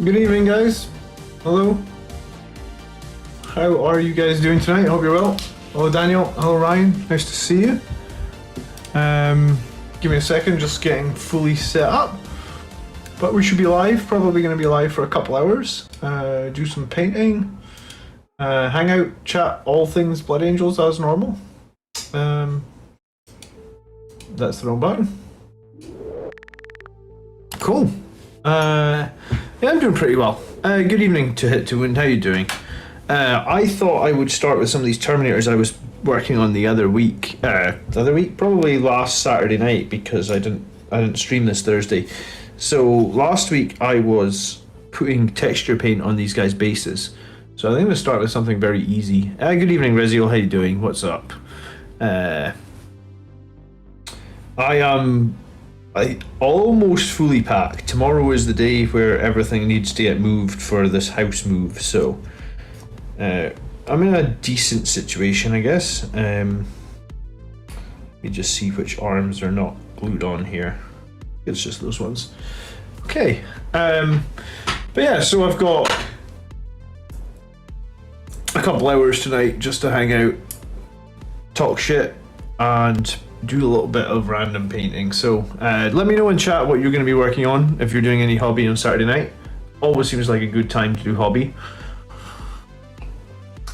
Good evening, guys. Hello. How are you guys doing tonight? I hope you're well. Hello, Daniel. Hello, Ryan. Nice to see you. Give me a second, just getting fully set up. But we should be live. Probably going to be live for a couple hours. Do some painting. Hangout, chat, all things Blood Angels as normal. That's the wrong button. Cool. Yeah, I'm doing pretty well. Good evening to Hit to Wind. How you doing? I thought I would start with some of these Terminators I was working on the other week. Probably last Saturday night, because I didn't stream this Thursday. So last week I was putting texture paint on these guys' bases. So I think I'm gonna start with something very easy. Good evening, Reziel. How you doing? What's up? I almost fully packed. Tomorrow is the day where everything needs to get moved for this house move, so I'm in a decent situation, I guess. Let me just see which arms are not glued on here. It's just those ones. Okay. But yeah, so I've got a couple hours tonight just to hang out, talk shit, and do a little bit of random painting. So let me know in chat what you're going to be working on if you're doing any hobby on Saturday night. Always seems like a good time to do hobby.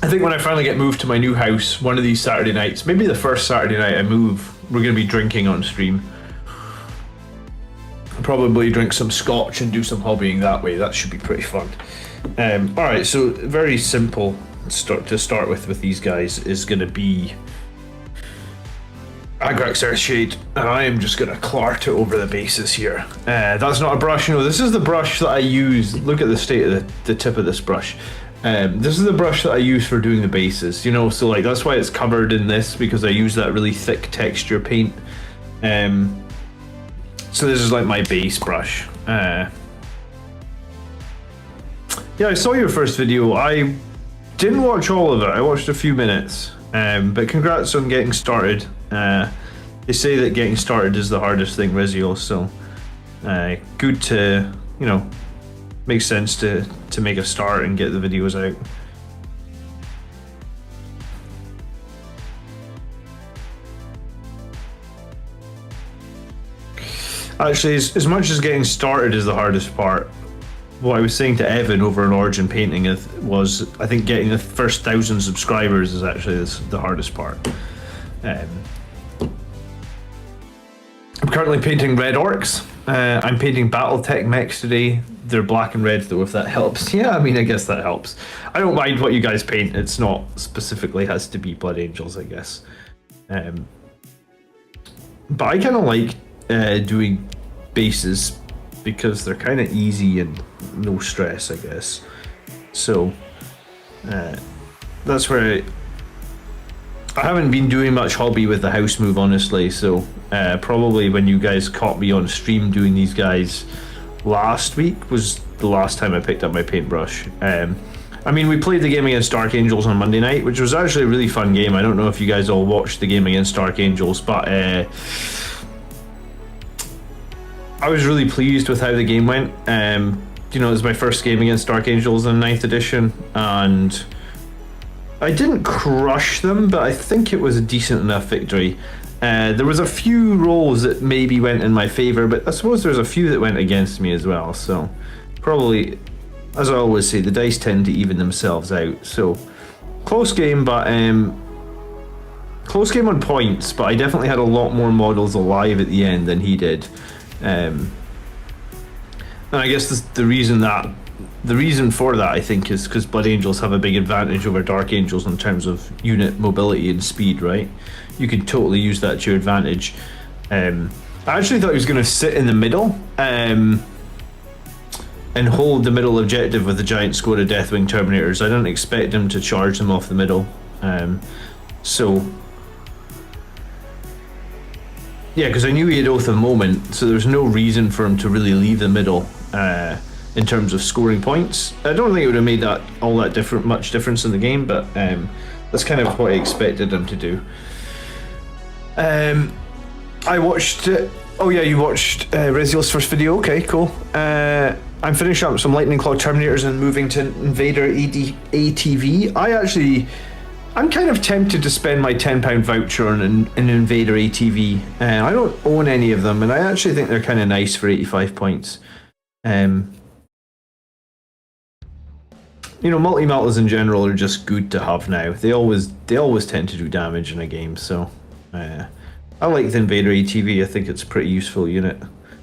I think when I finally get moved to my new house, one of these Saturday nights, maybe the first Saturday night I move, we're going to be drinking on stream. Probably drink some scotch and do some hobbying that way. That should be pretty fun. Alright, so very simple to start with these guys is going to be Agrax Earthshade, and I am just going to clark it over the bases here. That's not a brush, no, this is the brush that I use. Look at the state of the tip of this brush. This is the brush that I use for doing the bases, you know, so like that's why it's covered in this, because I use that really thick texture paint. So this is like my base brush. Yeah, I saw your first video. I didn't watch all of it, I watched a few minutes. But congrats on getting started. They say that getting started is the hardest thing, Reziel, so good to, you know, makes sense to make a start and get the videos out. Actually, as much as getting started is the hardest part, what I was saying to Evan over an Origin painting was, I think getting the first 1,000 subscribers is actually the hardest part. I'm currently painting Red Orcs. I'm painting Battletech mechs today. They're black and red though, if that helps. Yeah, I mean, I guess that helps. I don't mind what you guys paint. It's not specifically has to be Blood Angels, I guess. But I kind of like doing bases because they're kind of easy and no stress, I guess. So that's where I haven't been doing much hobby with the house move, honestly. So probably when you guys caught me on stream doing these guys last week was the last time I picked up my paintbrush. I mean, we played the game against Dark Angels on Monday night, which was actually a really fun game. I don't know if you guys all watched the game against Dark Angels, but I was really pleased with how the game went. You know, it was my first game against Dark Angels in 9th edition, and I didn't crush them, but I think it was a decent enough victory. There was a few rolls that maybe went in my favor, but I suppose there's a few that went against me as well. So probably, as I always say, the dice tend to even themselves out. So close game, but close game on points, but I definitely had a lot more models alive at the end than he did. And I guess the reason for that, I think, is because Blood Angels have a big advantage over Dark Angels in terms of unit mobility and speed, right? You can totally use that to your advantage. I actually thought he was going to sit in the middle and hold the middle objective with a giant squad of Deathwing Terminators. I didn't expect him to charge them off the middle. So yeah, because I knew he had Oath of Moment, so there's no reason for him to really leave the middle in terms of scoring points. I don't think it would have made that all that much difference in the game, but that's kind of what I expected him to do. I watched. Oh yeah, you watched Reziel's first video. Okay, cool. I'm finishing up some Lightning Claw Terminators and moving to Invader ATV. I'm kind of tempted to spend my £10 voucher on an Invader ATV. I don't own any of them, and I actually think they're kind of nice for 85 points. You know, multi-meltas in general are just good to have now. They always tend to do damage in a game, so I like the Invader ATV. I think it's a pretty useful unit.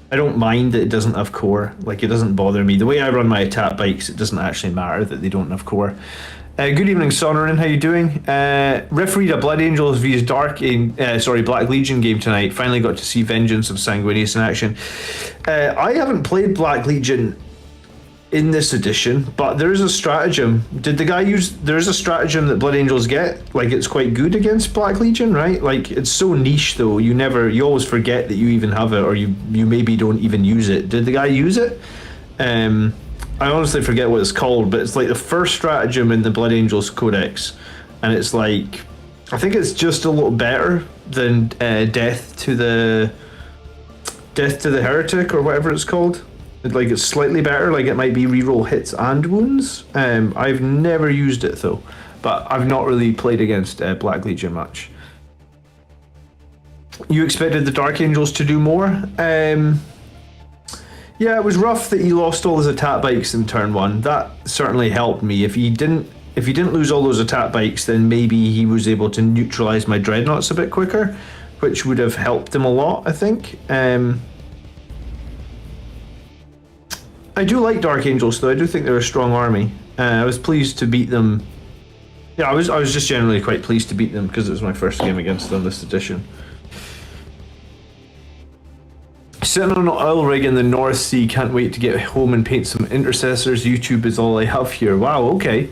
I don't mind that it doesn't have core. Like, it doesn't bother me. The way I run my attack bikes, it doesn't actually matter that they don't have core. Good evening, Sonorin. How you doing? Refereed a Blood Angels vs Black Legion game tonight. Finally got to see Vengeance of Sanguinius in action. I haven't played Black Legion in this edition, but there is a stratagem. Did the guy use? There is a stratagem that Blood Angels get. Like, it's quite good against Black Legion, right? Like, it's so niche though. You always forget that you even have it, or you maybe don't even use it. Did the guy use it? I honestly forget what it's called, but it's like the first stratagem in the Blood Angels Codex, and it's like, I think it's just a little better than Death to the Heretic or whatever it's called. Like, it's slightly better. Like, it might be reroll hits and wounds. I've never used it though, but I've not really played against Black Legion much. You expected the Dark Angels to do more? Yeah, it was rough that he lost all his attack bikes in turn 1. That certainly helped me. If he didn't lose all those attack bikes, then maybe he was able to neutralize my Dreadnoughts a bit quicker, which would have helped him a lot, I think. I do like Dark Angels though. I do think they're a strong army. I was pleased to beat them. Yeah, I was just generally quite pleased to beat them because it was my first game against them this edition. Sitting on an oil rig in the North Sea, can't wait to get home and paint some intercessors. YouTube is all I have here. Wow, okay.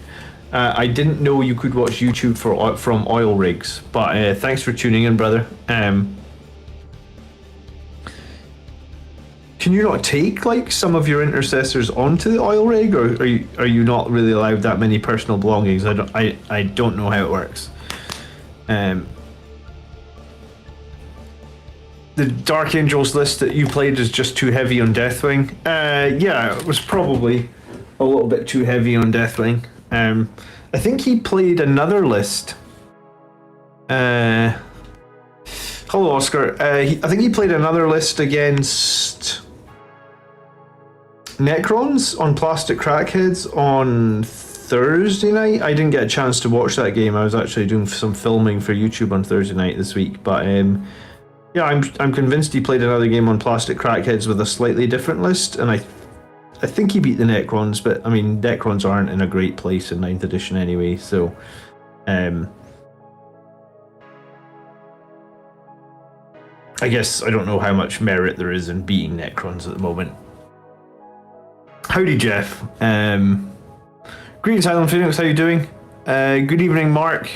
I didn't know you could watch YouTube from oil rigs, but thanks for tuning in, brother. Can you not take like some of your intercessors onto the oil rig, or are you not really allowed that many personal belongings? I don't know how it works. The Dark Angels list that you played is just too heavy on Deathwing. Yeah, it was probably a little bit too heavy on Deathwing. I think he played another list. Hello, Oscar. I think he played another list against Necrons on Plastic Crackheads on Thursday night. I didn't get a chance to watch that game. I was actually doing some filming for YouTube on Thursday night this week, but yeah, I'm convinced he played another game on Plastic Crackheads with a slightly different list, and I think he beat the Necrons, but I mean, Necrons aren't in a great place in 9th edition anyway, so I guess I don't know how much merit there is in beating Necrons at the moment. Howdy, Jeff. Greetings, Highland Phoenix. How you doing? Good evening, Mark.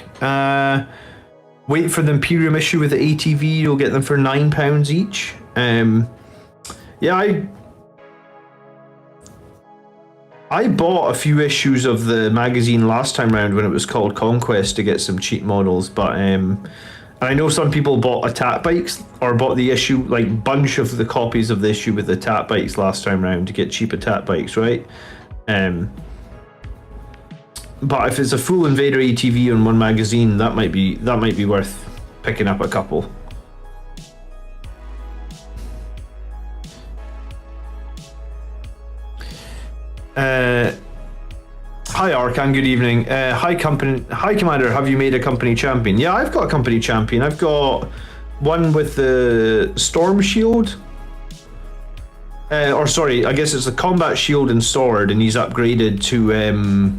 Wait for the Imperium issue with the ATV. You'll get them for £9 each. Yeah, I bought a few issues of the magazine last time round when it was called Conquest to get some cheap models, but I know some people bought attack bikes or bought the issue, like bunch of the copies of the issue with the attack bikes last time round to get cheap attack bikes, right? But if it's a full Invader ATV on one magazine, that might be worth picking up a couple. Hi Arkan, good evening. Hi Commander, have you made a company champion? Yeah, I've got a company champion. I've got one with the Storm Shield. Or sorry, I guess it's a Combat Shield and Sword, and he's upgraded to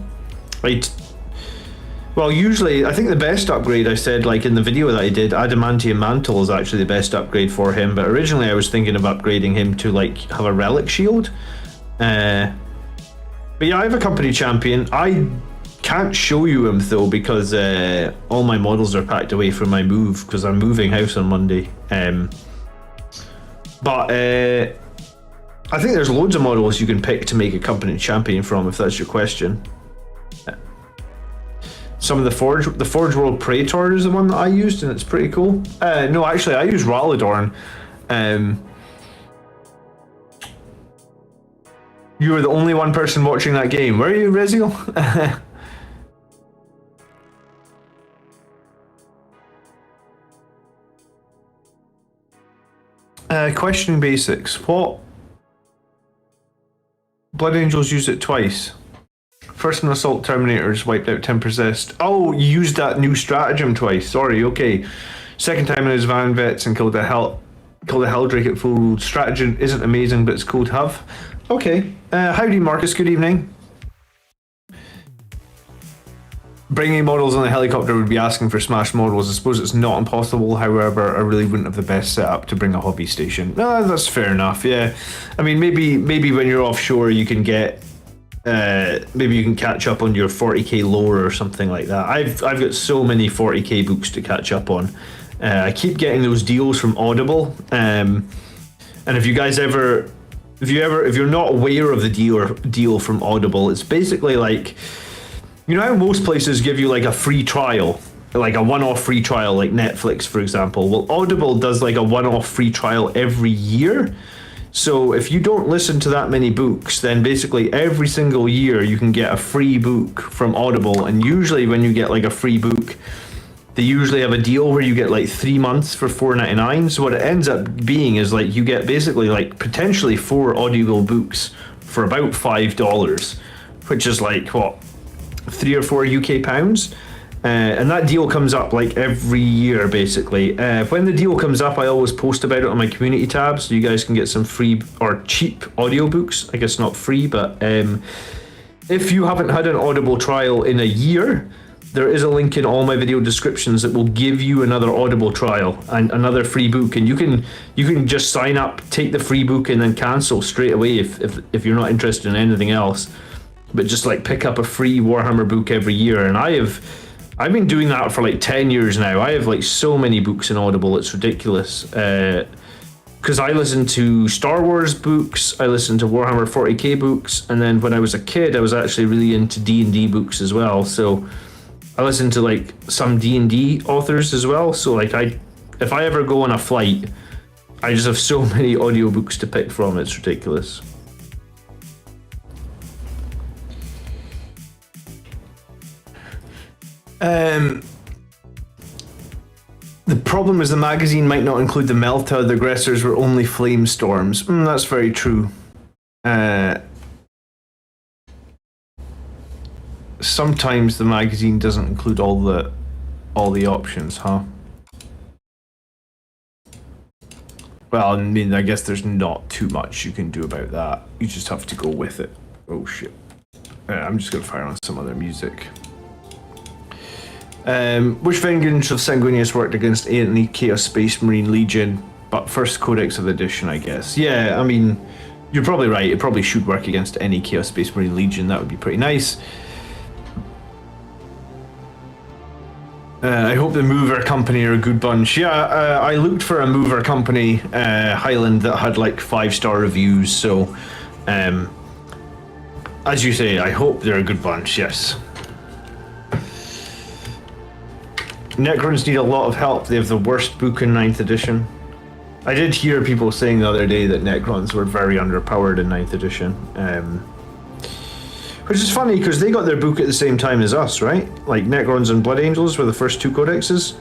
well, usually I think the best upgrade, I said like in the video that I did, Adamantium Mantle is actually the best upgrade for him, but originally I was thinking of upgrading him to like have a Relic Shield. But yeah, I have a company champion. I can't show you him though because all my models are packed away from my move because I'm moving house on Monday. But I think there's loads of models you can pick to make a company champion from, if that's your question. Some of the Forge World Praetor is the one that I used, and it's pretty cool. No, actually, I use You were the only one person watching that game. Were you, Reziel? Questioning basics. What? Blood Angels used it twice. First in Assault Terminators wiped out 10 possessed. Oh, you used that new stratagem twice. Sorry, okay. Second time in his Van Vets and killed a Helldrake at full. Stratagem isn't amazing, but it's cool to have. Okay. Howdy, Marcus. Good evening. Bringing models on a helicopter would be asking for smashed models. I suppose it's not impossible. However, I really wouldn't have the best setup to bring a hobby station. No, that's fair enough. Yeah, I mean, maybe when you're offshore, you can get. Maybe you can catch up on your 40k lore or something like that. I've got so many 40k books to catch up on. I keep getting those deals from Audible. And if you guys ever, if you're not aware of the deal from Audible, it's basically like. You know how most places give you like a free trial, like a one-off free trial, like Netflix, for example? Well, Audible does like a one-off free trial every year. So if you don't listen to that many books, then basically every single year you can get a free book from Audible. And usually when you get like a free book, they usually have a deal where you get like 3 months for $4.99. So what it ends up being is like you get basically like potentially 4 Audible books for about $5, which is like what? 3 or 4 UK pounds, and that deal comes up like every year basically. When the deal comes up, I always post about it on my community tab, so you guys can get some free or cheap audiobooks. I guess not free, but if you haven't had an Audible trial in a year, there is a link in all my video descriptions that will give you another Audible trial and another free book, and you can just sign up, take the free book, and then cancel straight away if you're not interested in anything else. But just like pick up a free Warhammer book every year. And I've been doing that for like 10 years now. I have like so many books in Audible, it's ridiculous. Because I listen to Star Wars books, I listen to Warhammer 40k books, and then when I was a kid, I was actually really into D&D books as well. So I listen to like some D&D authors as well. So like if I ever go on a flight, I just have so many audiobooks to pick from, it's ridiculous. The problem is the magazine might not include the Melta. The aggressors were only flame storms. That's very true. Sometimes the magazine doesn't include all the options, huh? Well, I mean, I guess there's not too much you can do about that. You just have to go with it. Oh shit. I'm just gonna fire on some other music. Which vengeance of Sanguinius worked against any Chaos Space Marine Legion, but first Codex of Edition, I guess. Yeah, I mean, you're probably right. It probably should work against any Chaos Space Marine Legion. That would be pretty nice. I hope the Mover Company are a good bunch. Yeah, I looked for a Mover Company, Highland, that had like 5-star reviews. So, as you say, I hope they're a good bunch, yes. Necrons need a lot of help. They have the worst book in 9th edition. I did hear people saying the other day that Necrons were very underpowered in 9th edition. Which is funny because they got their book at the same time as us, right? Like Necrons and Blood Angels were the first 2 codexes.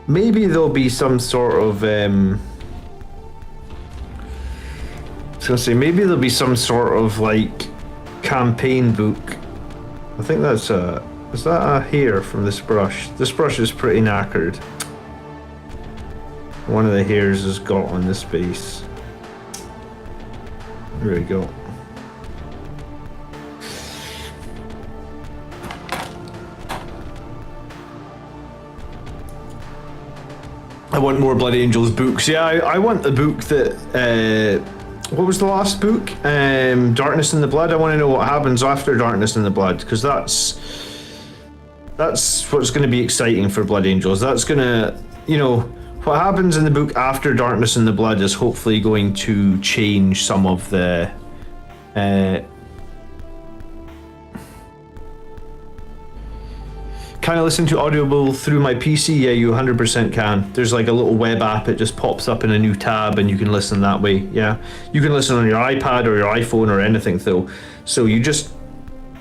Maybe there'll be some sort of maybe there'll be some sort of like campaign book. I think that's is that a hair from this brush? This brush is pretty knackered. One of the hairs has got on this base. There we go. I want more Blood Angels books. Yeah, I want the book that what was the last book? Darkness in the Blood. I want to know what happens after Darkness in the Blood, because that's what's going to be exciting for Blood Angels. That's going to, you know, what happens in the book after Darkness in the Blood is hopefully going to change some of the Can I listen to Audible through my PC? Yeah, you 100% can. There's like a little web app. It just pops up in a new tab and you can listen that way. Yeah, you can listen on your iPad or your iPhone or anything though. So you just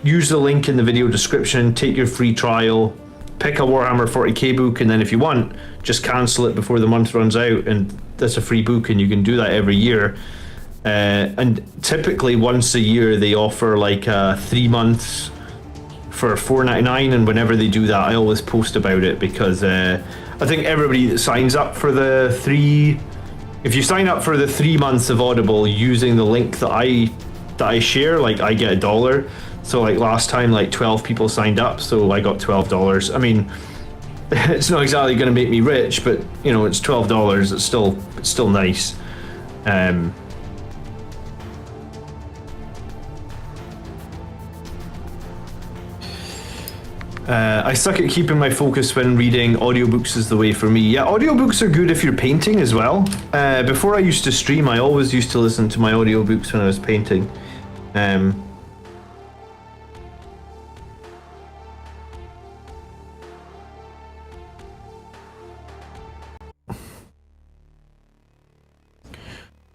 use the link in the video description, take your free trial, pick a Warhammer 40k book, and then if you want, just cancel it before the month runs out, and that's a free book, and you can do that every year. And typically once a year they offer like 3 months for $4.99, and whenever they do that, I always post about it, because I think everybody that signs up for the if you sign up for the 3 months of Audible using the link that I share, like I get $1. So like last time, like 12 people signed up, so I got $12. I mean, it's not exactly going to make me rich, but you know, it's $12. It's still nice. I suck at keeping my focus when reading. Audiobooks is the way for me. Yeah, audiobooks are good if you're painting as well. Before I used to stream, I always used to listen to my audiobooks when I was painting.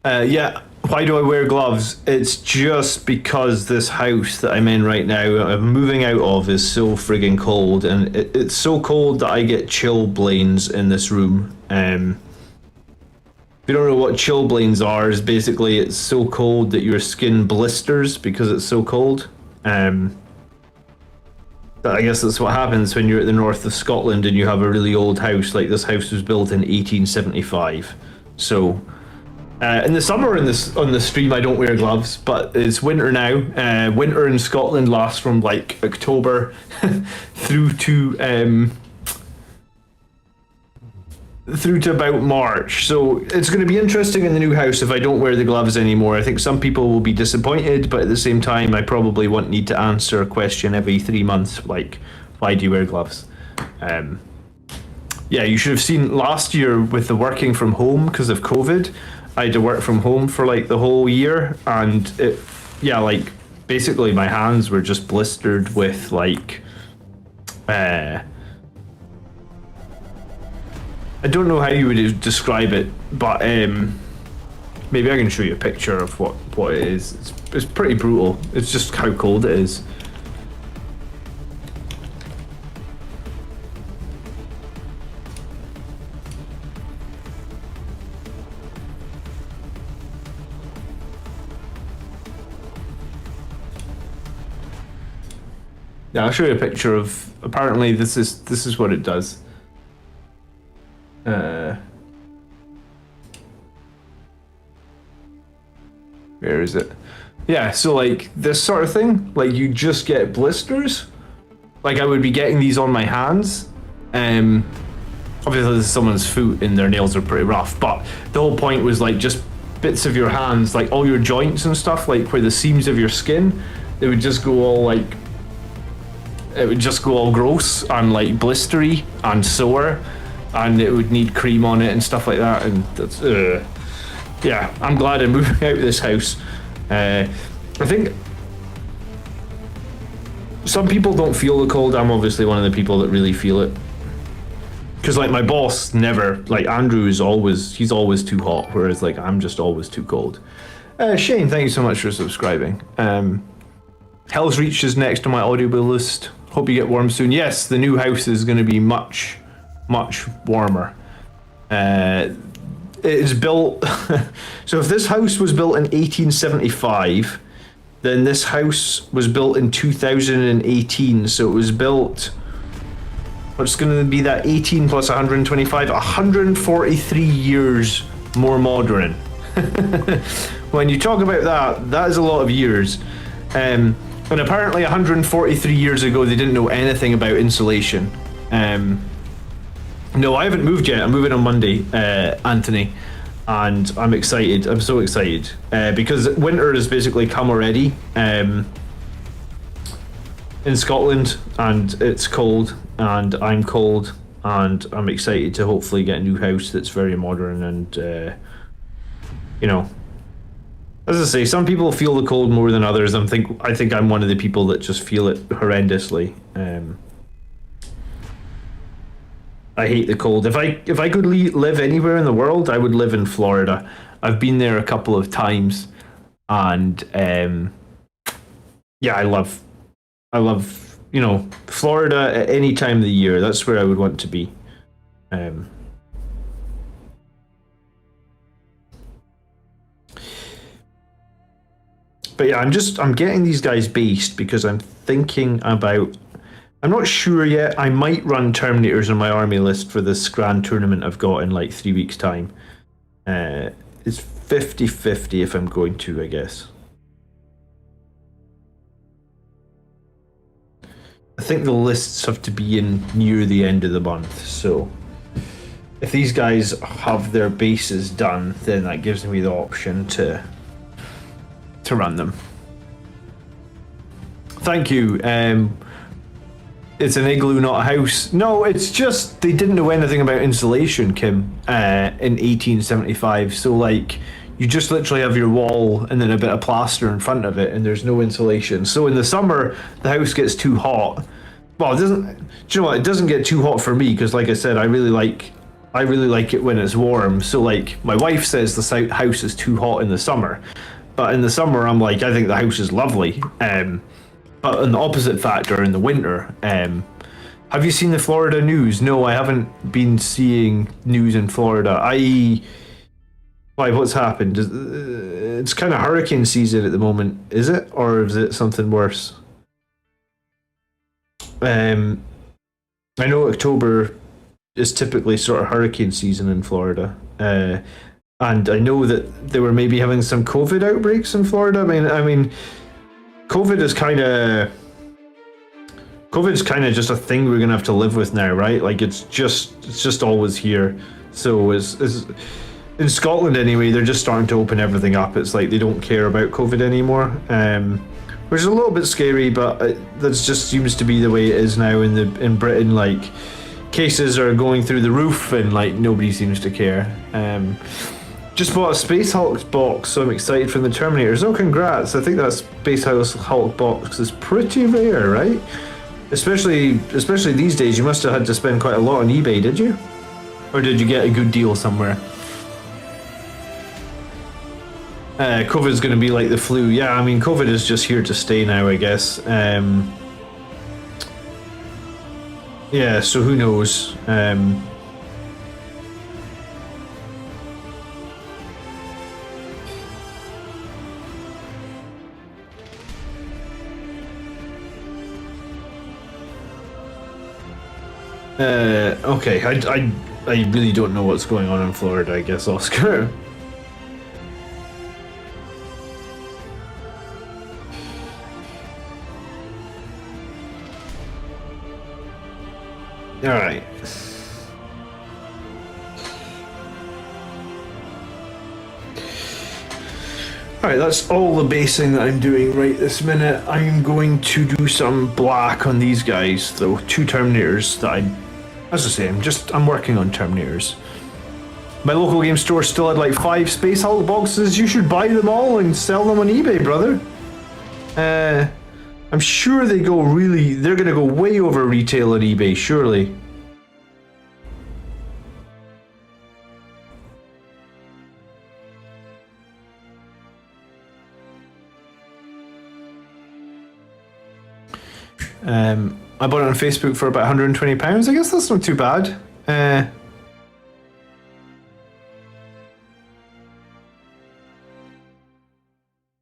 Yeah, why do I wear gloves? It's just because this house that I'm in right now, I'm moving out of, is so friggin' cold, and it's so cold that I get chilblains in this room. If you don't know what chilblains are, is basically it's so cold that your skin blisters because it's so cold. I guess that's what happens when you're at the north of Scotland and you have a really old house. Like this house was built in 1875, so. In the summer on the stream I don't wear gloves, but it's winter now. Winter in Scotland lasts from like October through to about March. So it's going to be interesting in the new house if I don't wear the gloves anymore. I think some people will be disappointed, but at the same time I probably won't need to answer a question every 3 months like, why do you wear gloves? Yeah, you should have seen last year with the working from home because of COVID. I had to work from home for like the whole year, and like basically my hands were just blistered with like I don't know how you would describe it, but maybe I can show you a picture of what it is. It's pretty brutal. It's just how cold it is. Yeah, I'll show you a picture of. Apparently, this is what it does. Where is it? Yeah, so like this sort of thing, like you just get blisters. Like I would be getting these on my hands. Obviously, this is someone's foot, and their nails are pretty rough. But the whole point was like just bits of your hands, like all your joints and stuff, like where the seams of your skin, they would just go all like. It would just go all gross and like blistery and sore, and it would need cream on it and stuff like that. And that's yeah, I'm glad I'm moving out of this house. I think some people don't feel the cold. I'm obviously one of the people that really feel it, because like my boss never, like Andrew is always, he's always too hot, whereas like I'm just always too cold. Shane, thank you so much for subscribing. Hell's Reach is next on my Audible list. Hope you get warm soon. Yes, the new house is going to be much warmer. It is built. So if this house was built in 1875, then this house was built in 2018. So it was built. What's going to be that 18 plus 125? 143 years more modern. When you talk about that, that is a lot of years. And apparently 143 years ago, they didn't know anything about insulation. No, I haven't moved yet. I'm moving on Monday, Anthony. And I'm excited. I'm so excited. Because winter has basically come already in Scotland. And it's cold. And I'm cold. And I'm excited to hopefully get a new house that's very modern and, you know, as I say, some people feel the cold more than others. I think I'm one of the people that just feel it horrendously. I hate the cold. If I could live anywhere in the world, I would live in Florida. I've been there a couple of times, and yeah, I love Florida at any time of the year. That's where I would want to be. But yeah, I'm getting these guys based because I'm thinking about. I'm not sure yet. I might run Terminators on my army list for this grand tournament I've got in like 3 weeks' time. It's 50-50 if I'm going to, I guess. I think the lists have to be in near the end of the month, so if these guys have their bases done, then that gives me the option to run them. Thank you. It's an igloo, not a house. No, it's just they didn't know anything about insulation, Kim, in 1875. So like, you just literally have your wall and then a bit of plaster in front of it, and there's no insulation. So in the summer, the house gets too hot. Well, it doesn't. Do you know what? It doesn't get too hot for me because, like I said, I really like it when it's warm. So like, my wife says the house is too hot in the summer, but in the summer, I'm like, I think the house is lovely. But on the opposite factor, in the winter, have you seen the Florida news? No, I haven't been seeing news in Florida. Why? What's happened? It's kind of hurricane season at the moment, is it, or is it something worse? I know October is typically sort of hurricane season in Florida, and I know that they were maybe having some COVID outbreaks in Florida. I mean. COVID is kind of just a thing we're gonna have to live with now, right? Like it's just always here. So is in Scotland anyway, they're just starting to open everything up. It's like they don't care about COVID anymore, which is a little bit scary, but that just seems to be the way it is now in Britain. Like cases are going through the roof, and like nobody seems to care. Just bought a Space Hulk box, so I'm excited for the Terminators. Oh, congrats! I think that Space Hulk box is pretty rare, right? Especially these days. You must have had to spend quite a lot on eBay, did you? Or did you get a good deal somewhere? COVID's going to be like the flu. Yeah, I mean, COVID is just here to stay now, I guess. Yeah, so who knows? Okay, I really don't know what's going on in Florida, I guess, Oscar. Alright. Alright, that's all the basing that I'm doing right this minute. I'm going to do some black on these guys, though. 2 Terminators that as I say, I'm working on Terminators. My local game store still had like 5 Space Hulk boxes. You should buy them all and sell them on eBay, brother. I'm sure they're gonna go way over retail on eBay, surely. I bought it on Facebook for about £120. I guess that's not too bad.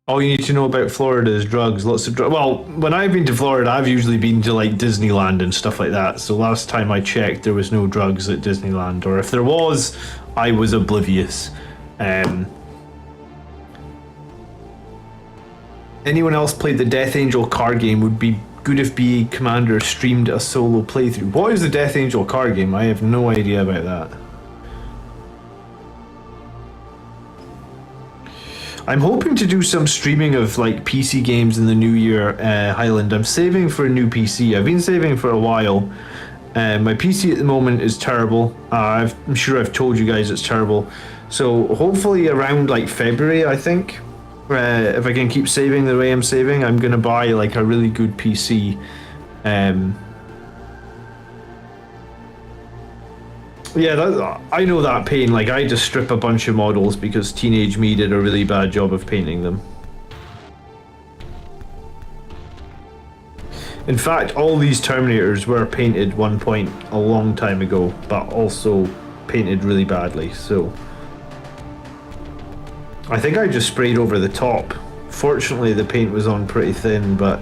All you need to know about Florida is drugs. Lots of drugs. Well, when I've been to Florida, I've usually been to like Disneyland and stuff like that. So last time I checked, there was no drugs at Disneyland, or if there was, I was oblivious. Anyone else played the Death Angel card game? Would be good if BA Commander streamed a solo playthrough. What is the Death Angel card game? I have no idea about that. I'm hoping to do some streaming of like PC games in the new year, Highland. I'm saving for a new PC. I've been saving for a while. My PC at the moment is terrible. I'm sure I've told you guys it's terrible. So hopefully around like February, I think, if I can keep saving the way I'm saving, I'm gonna buy like a really good PC. Yeah, I know that pain. Like, I just strip a bunch of models because teenage me did a really bad job of painting them. In fact, all these Terminators were painted one point a long time ago, but also painted really badly, so... I think I just sprayed over the top. Fortunately, the paint was on pretty thin, but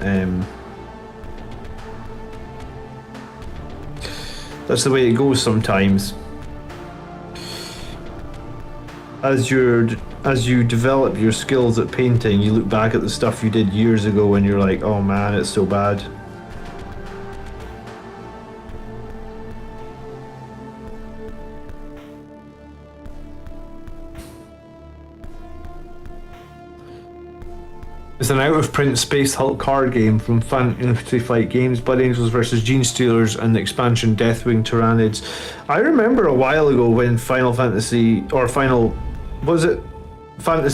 that's the way it goes sometimes. As you develop your skills at painting, you look back at the stuff you did years ago and you're like, oh man, it's so bad. It's an out-of-print Space Hulk card game from Fantasy Flight Games, Blood Angels vs. Gene Stealers, and the expansion Deathwing Tyranids. I remember a while ago when Fantasy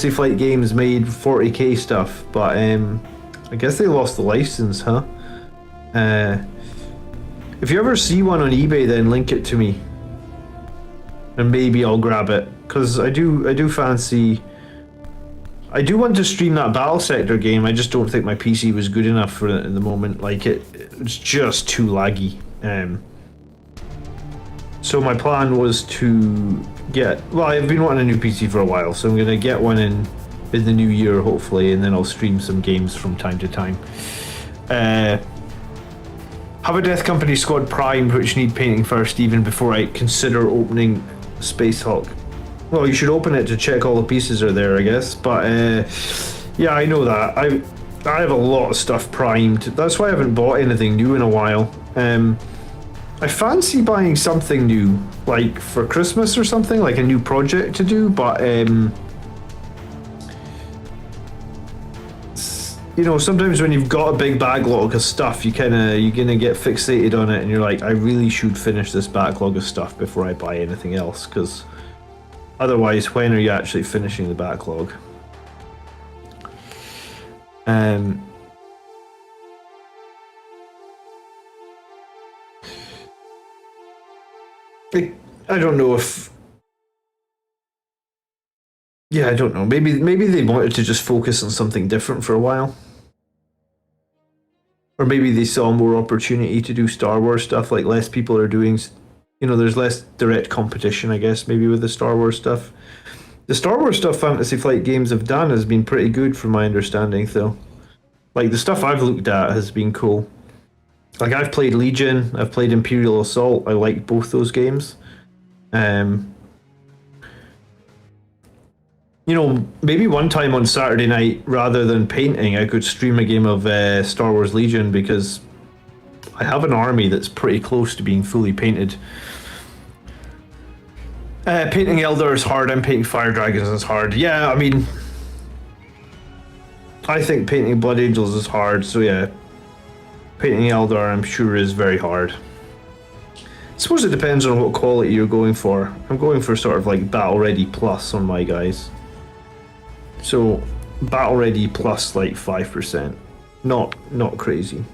Flight Games made 40k stuff, but I guess they lost the license, huh? If you ever see one on eBay, then link it to me, and maybe I'll grab it, because I do fancy... I do want to stream that Battle Sector game. I just don't think my PC was good enough for it at the moment. Like, it's just too laggy. So my plan was to get... Well, I've been wanting a new PC for a while, so I'm going to get one in the new year, hopefully, and then I'll stream some games from time to time. Have a Death Company squad primed, which need painting first, even before I consider opening Space Hulk. Well, you should open it to check all the pieces are there, I guess. But yeah, I know that. I have a lot of stuff primed. That's why I haven't bought anything new in a while. I fancy buying something new, like for Christmas or something, like a new project to do. But you know, sometimes when you've got a big backlog of stuff, you're gonna get fixated on it, and you're like, I really should finish this backlog of stuff before I buy anything else, because otherwise, when are you actually finishing the backlog? I don't know if... Yeah, I don't know. Maybe they wanted to just focus on something different for a while. Or maybe they saw more opportunity to do Star Wars stuff, like less people are doing... You know, there's less direct competition, I guess, maybe with the Star Wars stuff. The Star Wars stuff Fantasy Flight Games have done has been pretty good from my understanding, though. Like, the stuff I've looked at has been cool. Like, I've played Legion, I've played Imperial Assault, I like both those games. You know, maybe one time on Saturday night, rather than painting, I could stream a game of Star Wars Legion, because I have an army that's pretty close to being fully painted. Painting Eldar is hard, and painting Fire Dragons is hard. Yeah, I mean... I think painting Blood Angels is hard, so yeah. Painting Eldar, I'm sure, is very hard. I suppose it depends on what quality you're going for. I'm going for sort of like Battle Ready Plus on my guys. So, Battle Ready plus like 5%. Not crazy.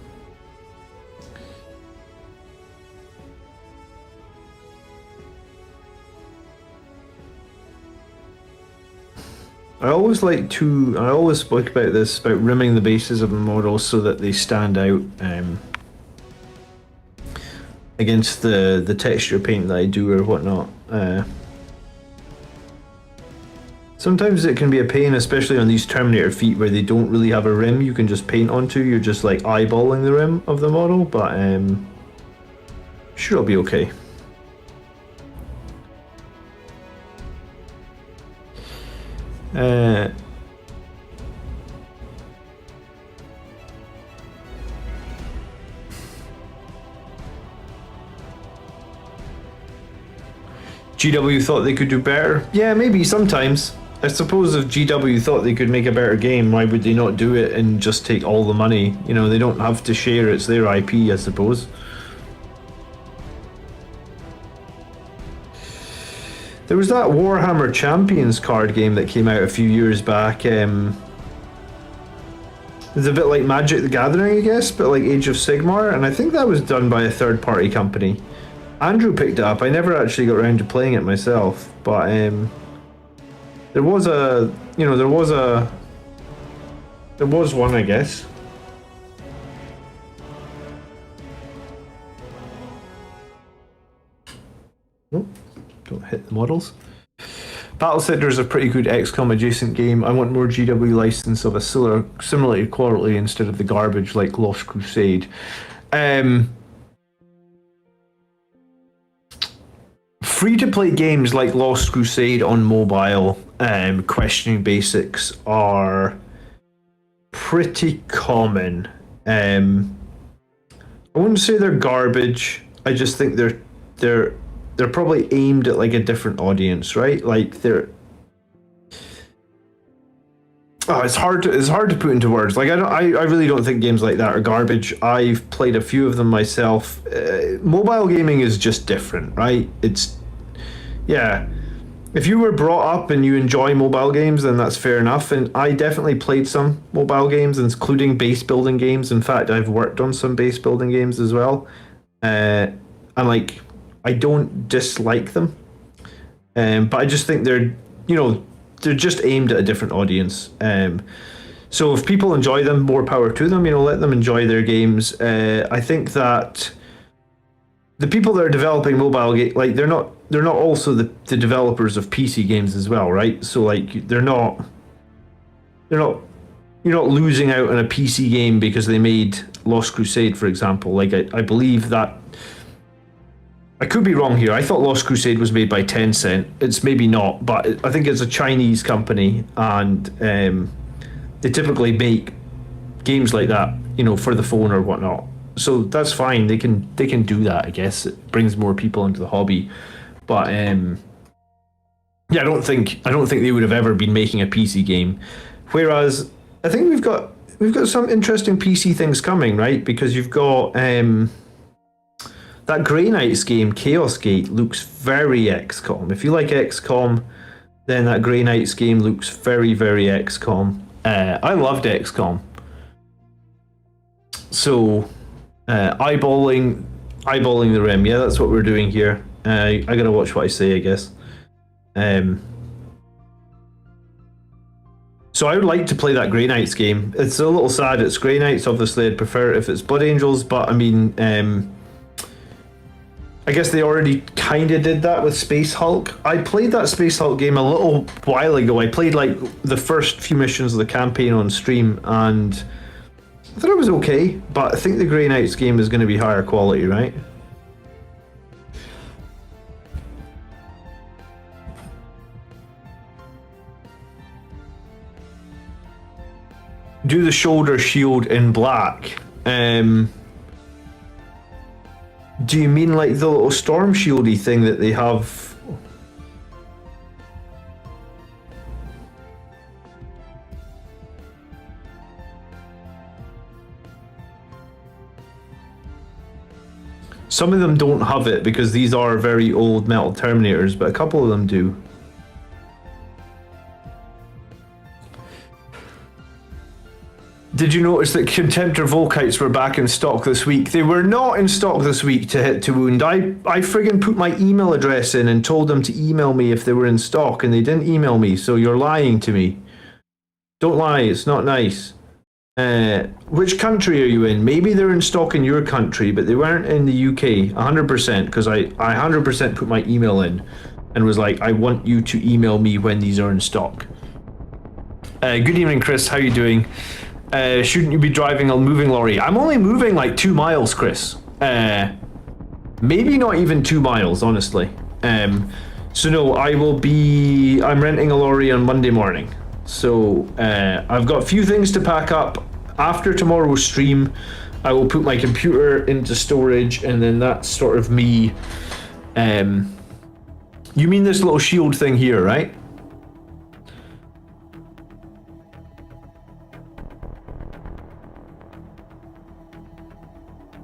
I always spoke about this, about rimming the bases of the models so that they stand out against the texture paint that I do or whatnot. Sometimes it can be a pain, especially on these Terminator feet where they don't really have a rim you can just paint onto. You're just like eyeballing the rim of the model, but sure, it'll be okay. GW thought they could do better. Yeah, maybe sometimes. I suppose if GW thought they could make a better game, why would they not do it and just take all the money? You know, they don't have to share, it's their IP, I suppose. There was that Warhammer Champions card game that came out a few years back. It's a bit like Magic the Gathering, I guess, but like Age of Sigmar, and I think that was done by a third-party company. Andrew picked it up. I never actually got around to playing it myself, but there was a, you know, there was one, I guess. Oh, don't hit the models. Battlecenter is a pretty good XCOM adjacent game. I want more GW license of a similar quality instead of the garbage like Lost Crusade. Free-to-play games like Lost Crusade on mobile, questioning basics, are pretty common. I wouldn't say they're garbage. I just think they're probably aimed at like a different audience, right? Like they're. Oh, it's hard to put into words. Like I really don't think games like that are garbage. I've played a few of them myself. Mobile gaming is just different, right? Yeah. If you were brought up and you enjoy mobile games, then that's fair enough. And I definitely played some mobile games, including base building games. In fact, I've worked on some base building games as well. And like, I don't dislike them, but I just think they're just aimed at a different audience. So if people enjoy them, more power to them. Let them enjoy their games. I think that the people that are developing mobile games, like they're not also the developers of PC games as well, right? So like you're not losing out on a PC game because they made Lost Crusade, for example. Like I believe that. I could be wrong here. I thought Lost Crusade was made by Tencent. It's maybe not, but I think it's a Chinese company, and they typically make games like that, for the phone or whatnot. So that's fine. They can do that. I guess it brings more people into the hobby. But yeah, I don't think they would have ever been making a PC game. Whereas I think we've got some interesting PC things coming, right? Because you've got. That Grey Knights game, Chaos Gate, looks very XCOM. If you like XCOM, then that Grey Knights game looks very, very XCOM. I loved XCOM. So, eyeballing the rim. Yeah, that's what we're doing here. I gotta watch what I say, I guess. So I would like to play that Grey Knights game. It's a little sad. It's Grey Knights. Obviously, I'd prefer it if it's Blood Angels, but I mean... I guess they already kind of did that with Space Hulk. I played that Space Hulk game a little while ago. I played like the first few missions of the campaign on stream, and I thought it was okay, but I think the Grey Knights game is going to be higher quality, right? Do the shoulder shield in black. Do you mean like the little storm shieldy thing that they have? Some of them don't have it because these are very old metal Terminators, but a couple of them do. Did you notice that Contemptor Volkites were back in stock this week? They were not in stock this week to hit to wound. I friggin' put my email address in and told them to email me if they were in stock, and they didn't email me, so you're lying to me. Don't lie, it's not nice. Which country are you in? Maybe they're in stock in your country, but they weren't in the UK, 100%, because I 100% put my email in and was like, I want you to email me when these are in stock. Good evening, Chris, how are you doing? Shouldn't you be driving a moving lorry? I'm only moving like 2 miles, Chris. Maybe not even 2 miles, honestly. So no, I'm renting a lorry on Monday morning. So I've got a few things to pack up. After tomorrow's stream, I will put my computer into storage, and then that's sort of me. You mean this little shield thing here, right?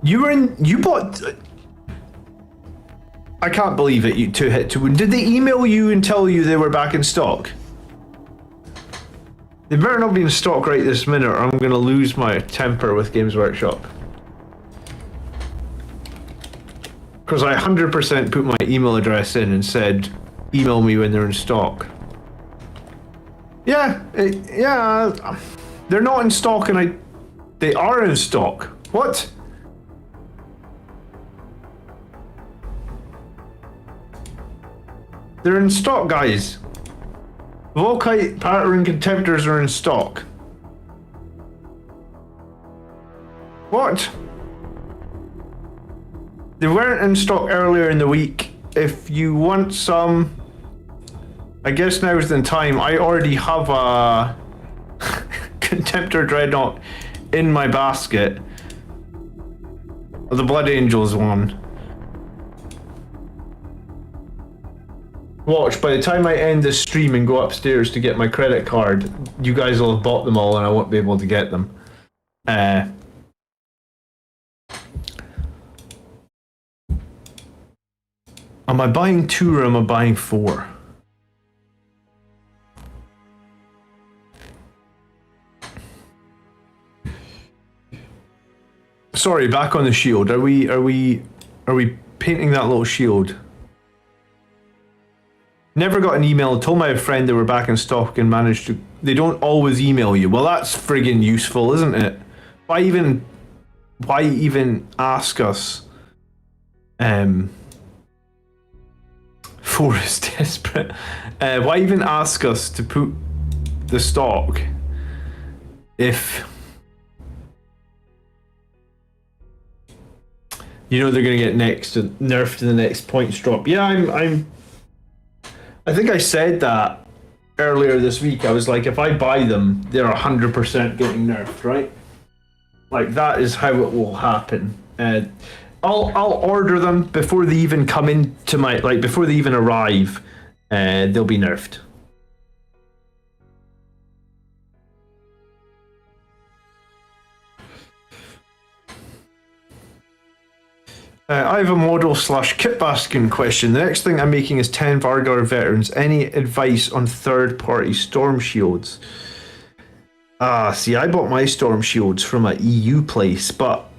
You bought... I can't believe it, you two hit to win. Did they email you and tell you they were back in stock? They better not be in stock right this minute, or I'm gonna lose my temper with Games Workshop. Because I 100% put my email address in and said, email me when they're in stock. Yeah, they're not in stock, and they are in stock. What? They're in stock, guys. Volkite pattern contemptors are in stock. What? They weren't in stock earlier in the week. If you want some, I guess now's the time. I already have a Contemptor Dreadnought in my basket. The Blood Angels one. Watch, by the time I end this stream and go upstairs to get my credit card, you guys will have bought them all and I won't be able to get them. Am I buying 2 or am I buying 4? Sorry, back on the shield. Are we painting that little shield? Never got an email. Told my friend they were back in stock and managed to. They don't always email you. Well, that's friggin' useful, isn't it? Why even ask us? Forest desperate. Why even ask us to put the stock if you know they're gonna get nerfed to the next points drop? Yeah, I think I said that earlier this week. I was like, if I buy them, they're 100% getting nerfed, right? Like that is how it will happen. I'll order them before they even come into my, like before they even arrive, they'll be nerfed. I have a model / kit basking question. The next thing I'm making is 10 Vargar veterans. Any advice on third-party storm shields? See, I bought my storm shields from a EU place, but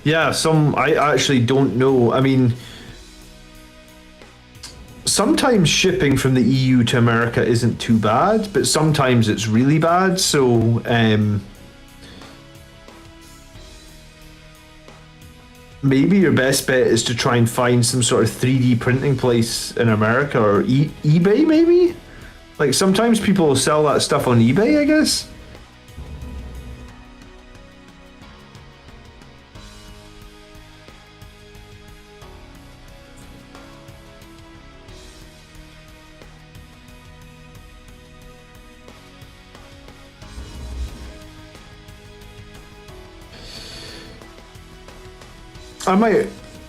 yeah, I actually don't know. I mean, sometimes shipping from the EU to America isn't too bad, but sometimes it's really bad. So maybe your best bet is to try and find some sort of 3D printing place in America or eBay, maybe? Like sometimes people will sell that stuff on eBay, I guess.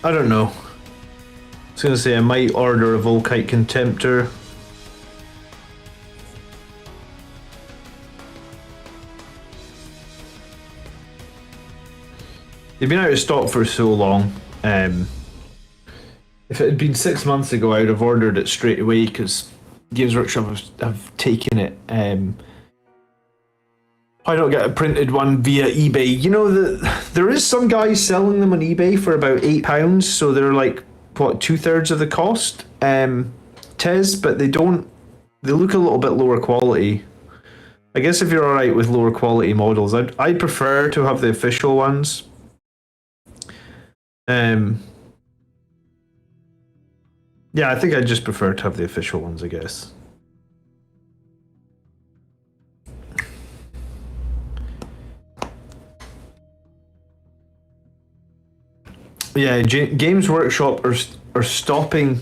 I don't know. I was gonna say I might order a Volkite Contemptor. They've been out of stock for so long. If it had been 6 months ago, I would have ordered it straight away because Games Workshop have taken it. Why not get a printed one via eBay? You know, there is some guys selling them on eBay for about £8, so they're like, what, 2/3 of the cost? Tez, but they look a little bit lower quality. I guess if you're alright with lower quality models, I'd prefer to have the official ones. Yeah, I think I'd just prefer to have the official ones, I guess. Yeah, Games Workshop are stopping,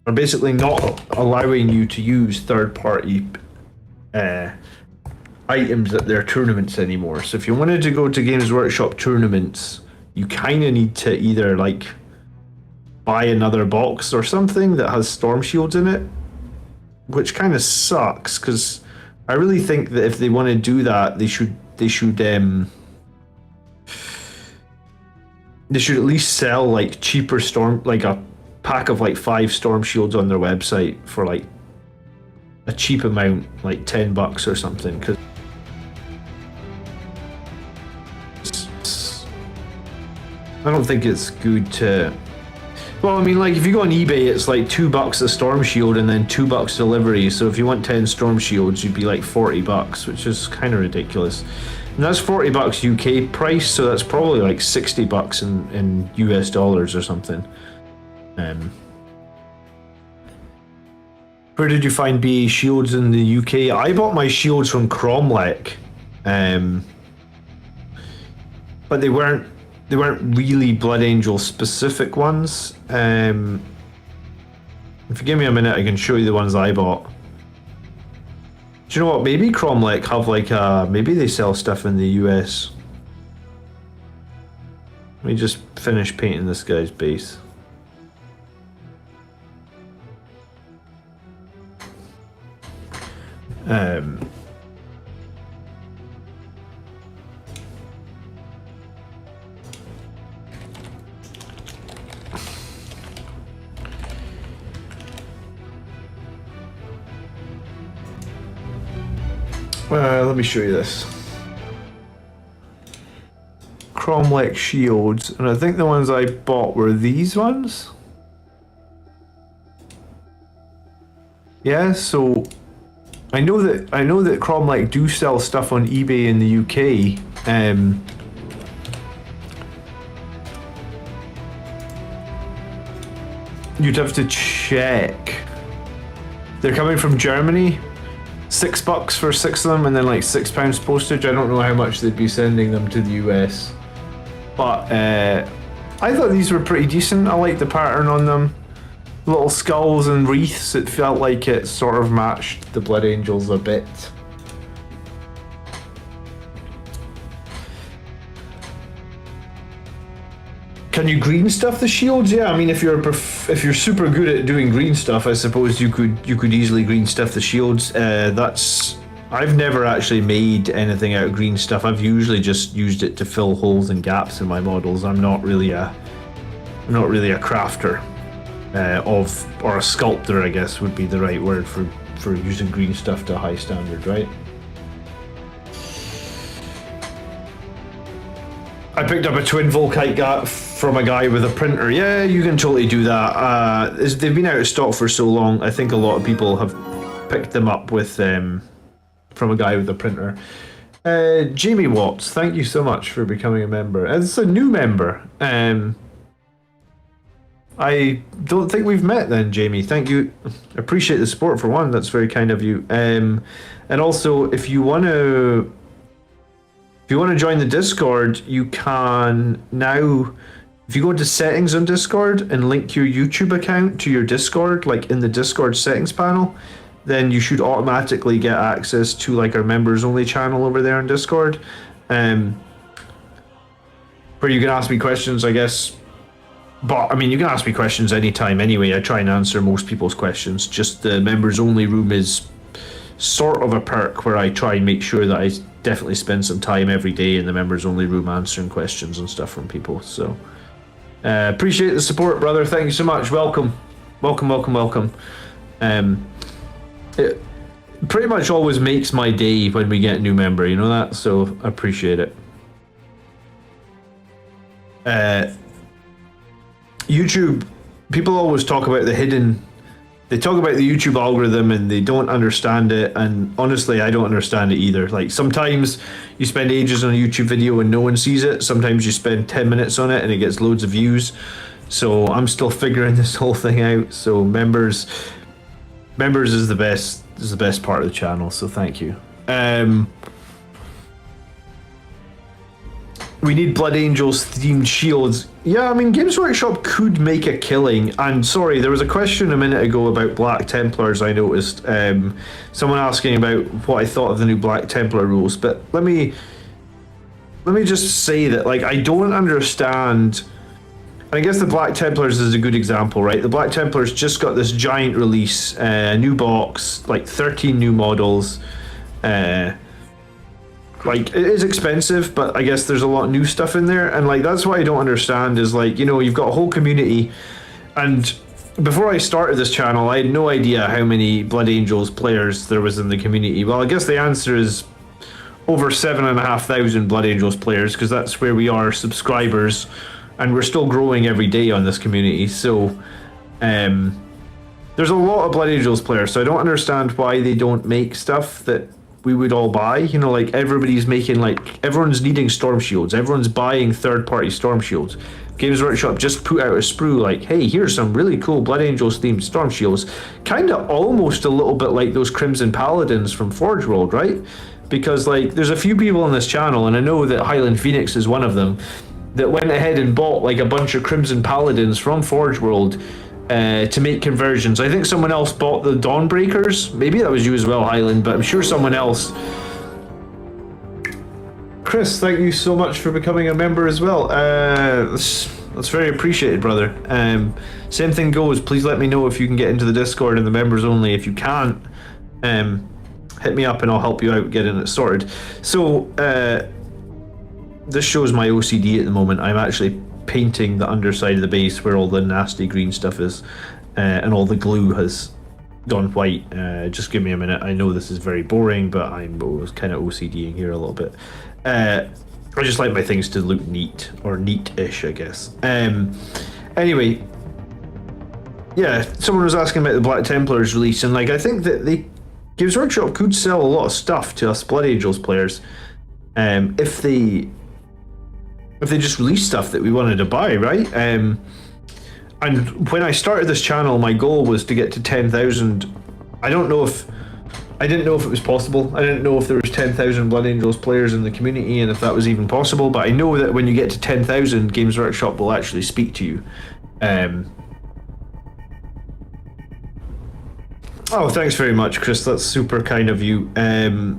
are basically not allowing you to use third-party items at their tournaments anymore. So if you wanted to go to Games Workshop tournaments, you kind of need to either like buy another box or something that has storm shields in it, which kind of sucks because I really think that if they want to do that, they should at least sell like cheaper like a pack of like 5 storm shields on their website for like a cheap amount, like $10 or something. Cause I don't think it's good to. Well, I mean, like if you go on eBay, it's like $2 a storm shield and then $2 delivery. So if you want 10 storm shields, you'd be like $40, which is kind of ridiculous. And that's $40 UK price, so that's probably like $60 in US dollars or something. Where did you find BA shields in the UK? I bought my shields from Cromlech, but they weren't really Blood Angel specific ones. If you give me a minute, I can show you the ones I bought. Do you know what? Maybe Cromlech have like maybe they sell stuff in the US. Let me just finish painting this guy's base. Let me show you this. Cromlech shields, and I think the ones I bought were these ones. Yeah, so I know that Cromlech do sell stuff on eBay in the UK. You'd have to check. They're coming from Germany. $6 for 6 of them, and then like £6 postage. I don't know how much they'd be sending them to the US, but I thought these were pretty decent. I liked the pattern on them. Little skulls and wreaths. It felt like it sort of matched the Blood Angels a bit. Can you green stuff the shields? Yeah, I mean, if you're super good at doing green stuff, I suppose you could easily green stuff the shields. I've never actually made anything out of green stuff. I've usually just used it to fill holes and gaps in my models. I'm not really a crafter or a sculptor, I guess would be the right word for using green stuff to a high standard, right? I picked up a twin Volkite gap from a guy with a printer. Yeah, you can totally do that. They've been out of stock for so long. I think a lot of people have picked them up with from a guy with a printer. Jamie Watts, thank you so much for becoming a member. It's a new member. I don't think we've met then, Jamie. Thank you. Appreciate the support for one. That's very kind of you. And also, if you want to join the Discord, you can now. If you go into settings on Discord and link your YouTube account to your Discord, like in the Discord settings panel, then you should automatically get access to like our members only channel over there on Discord, where you can ask me questions, I guess. But I mean, you can ask me questions anytime anyway. I try and answer most people's questions. Just the members only room is sort of a perk where I try and make sure that I definitely spend some time every day in the members only room answering questions and stuff from people. So appreciate the support, brother. Thank you so much. Welcome. It pretty much always makes my day when we get a new member, you know that? So I appreciate it. YouTube, people always talk about they talk about the YouTube algorithm and they don't understand it, and honestly I don't understand it either. Like sometimes you spend ages on a YouTube video and no one sees it, sometimes you spend 10 minutes on it and it gets loads of views. So I'm still figuring this whole thing out. So members is the best part of the channel, so thank you. We need Blood Angels themed shields. Yeah, I mean, Games Workshop could make a killing. And sorry, there was a question a minute ago about Black Templars, I noticed. Someone asking about what I thought of the new Black Templar rules. But let me just say that, like, I don't understand. And I guess the Black Templars is a good example, right? The Black Templars just got this giant release, new box, like 13 new models. Like, it is expensive, but I guess there's a lot of new stuff in there. And like, that's what I don't understand is, like, you know, you've got a whole community. And before I started this channel, I had no idea how many Blood Angels players there was in the community. Well, I guess the answer is over 7,500 Blood Angels players, because that's where we are subscribers. and we're still growing every day on this community. So there's a lot of Blood Angels players, so I don't understand why they don't make stuff that we would all buy. You know, like everybody's making, like everyone's needing storm shields, everyone's buying third-party storm shields. Games Workshop just put out a sprue like, hey, here's some really cool Blood Angels themed storm shields, kind of almost a little bit like those Crimson Paladins from Forge World, right? Because like there's a few people on this channel, and I know that Highland Phoenix is one of them, that went ahead and bought like a bunch of Crimson Paladins from Forge World to make conversions. I think someone else bought the Dawnbreakers. Maybe that was you as well, Highland, but I'm sure someone else. Chris, thank you so much for becoming a member as well. That's very appreciated, brother. Same thing goes. Please let me know if you can get into the Discord and the members only. If you can't, hit me up and I'll help you out getting it sorted. So this shows my OCD at the moment. I'm actually painting the underside of the base where all the nasty green stuff is, and all the glue has gone white. Just give me a minute. I know this is very boring, but I'm kind of OCDing here a little bit. I just like my things to look neat, or neat-ish, I guess. Anyway, yeah, someone was asking about the Black Templars release, and like I think that Games Workshop could sell a lot of stuff to us Blood Angels players, if they just released stuff that we wanted to buy, right? And when I started this channel, my goal was to get to 10,000. I didn't know if it was possible. I didn't know if there was 10,000 Blood Angels players in the community and if that was even possible, but I know that when you get to 10,000, Games Workshop will actually speak to you. Oh, thanks very much, Chris. That's super kind of you. I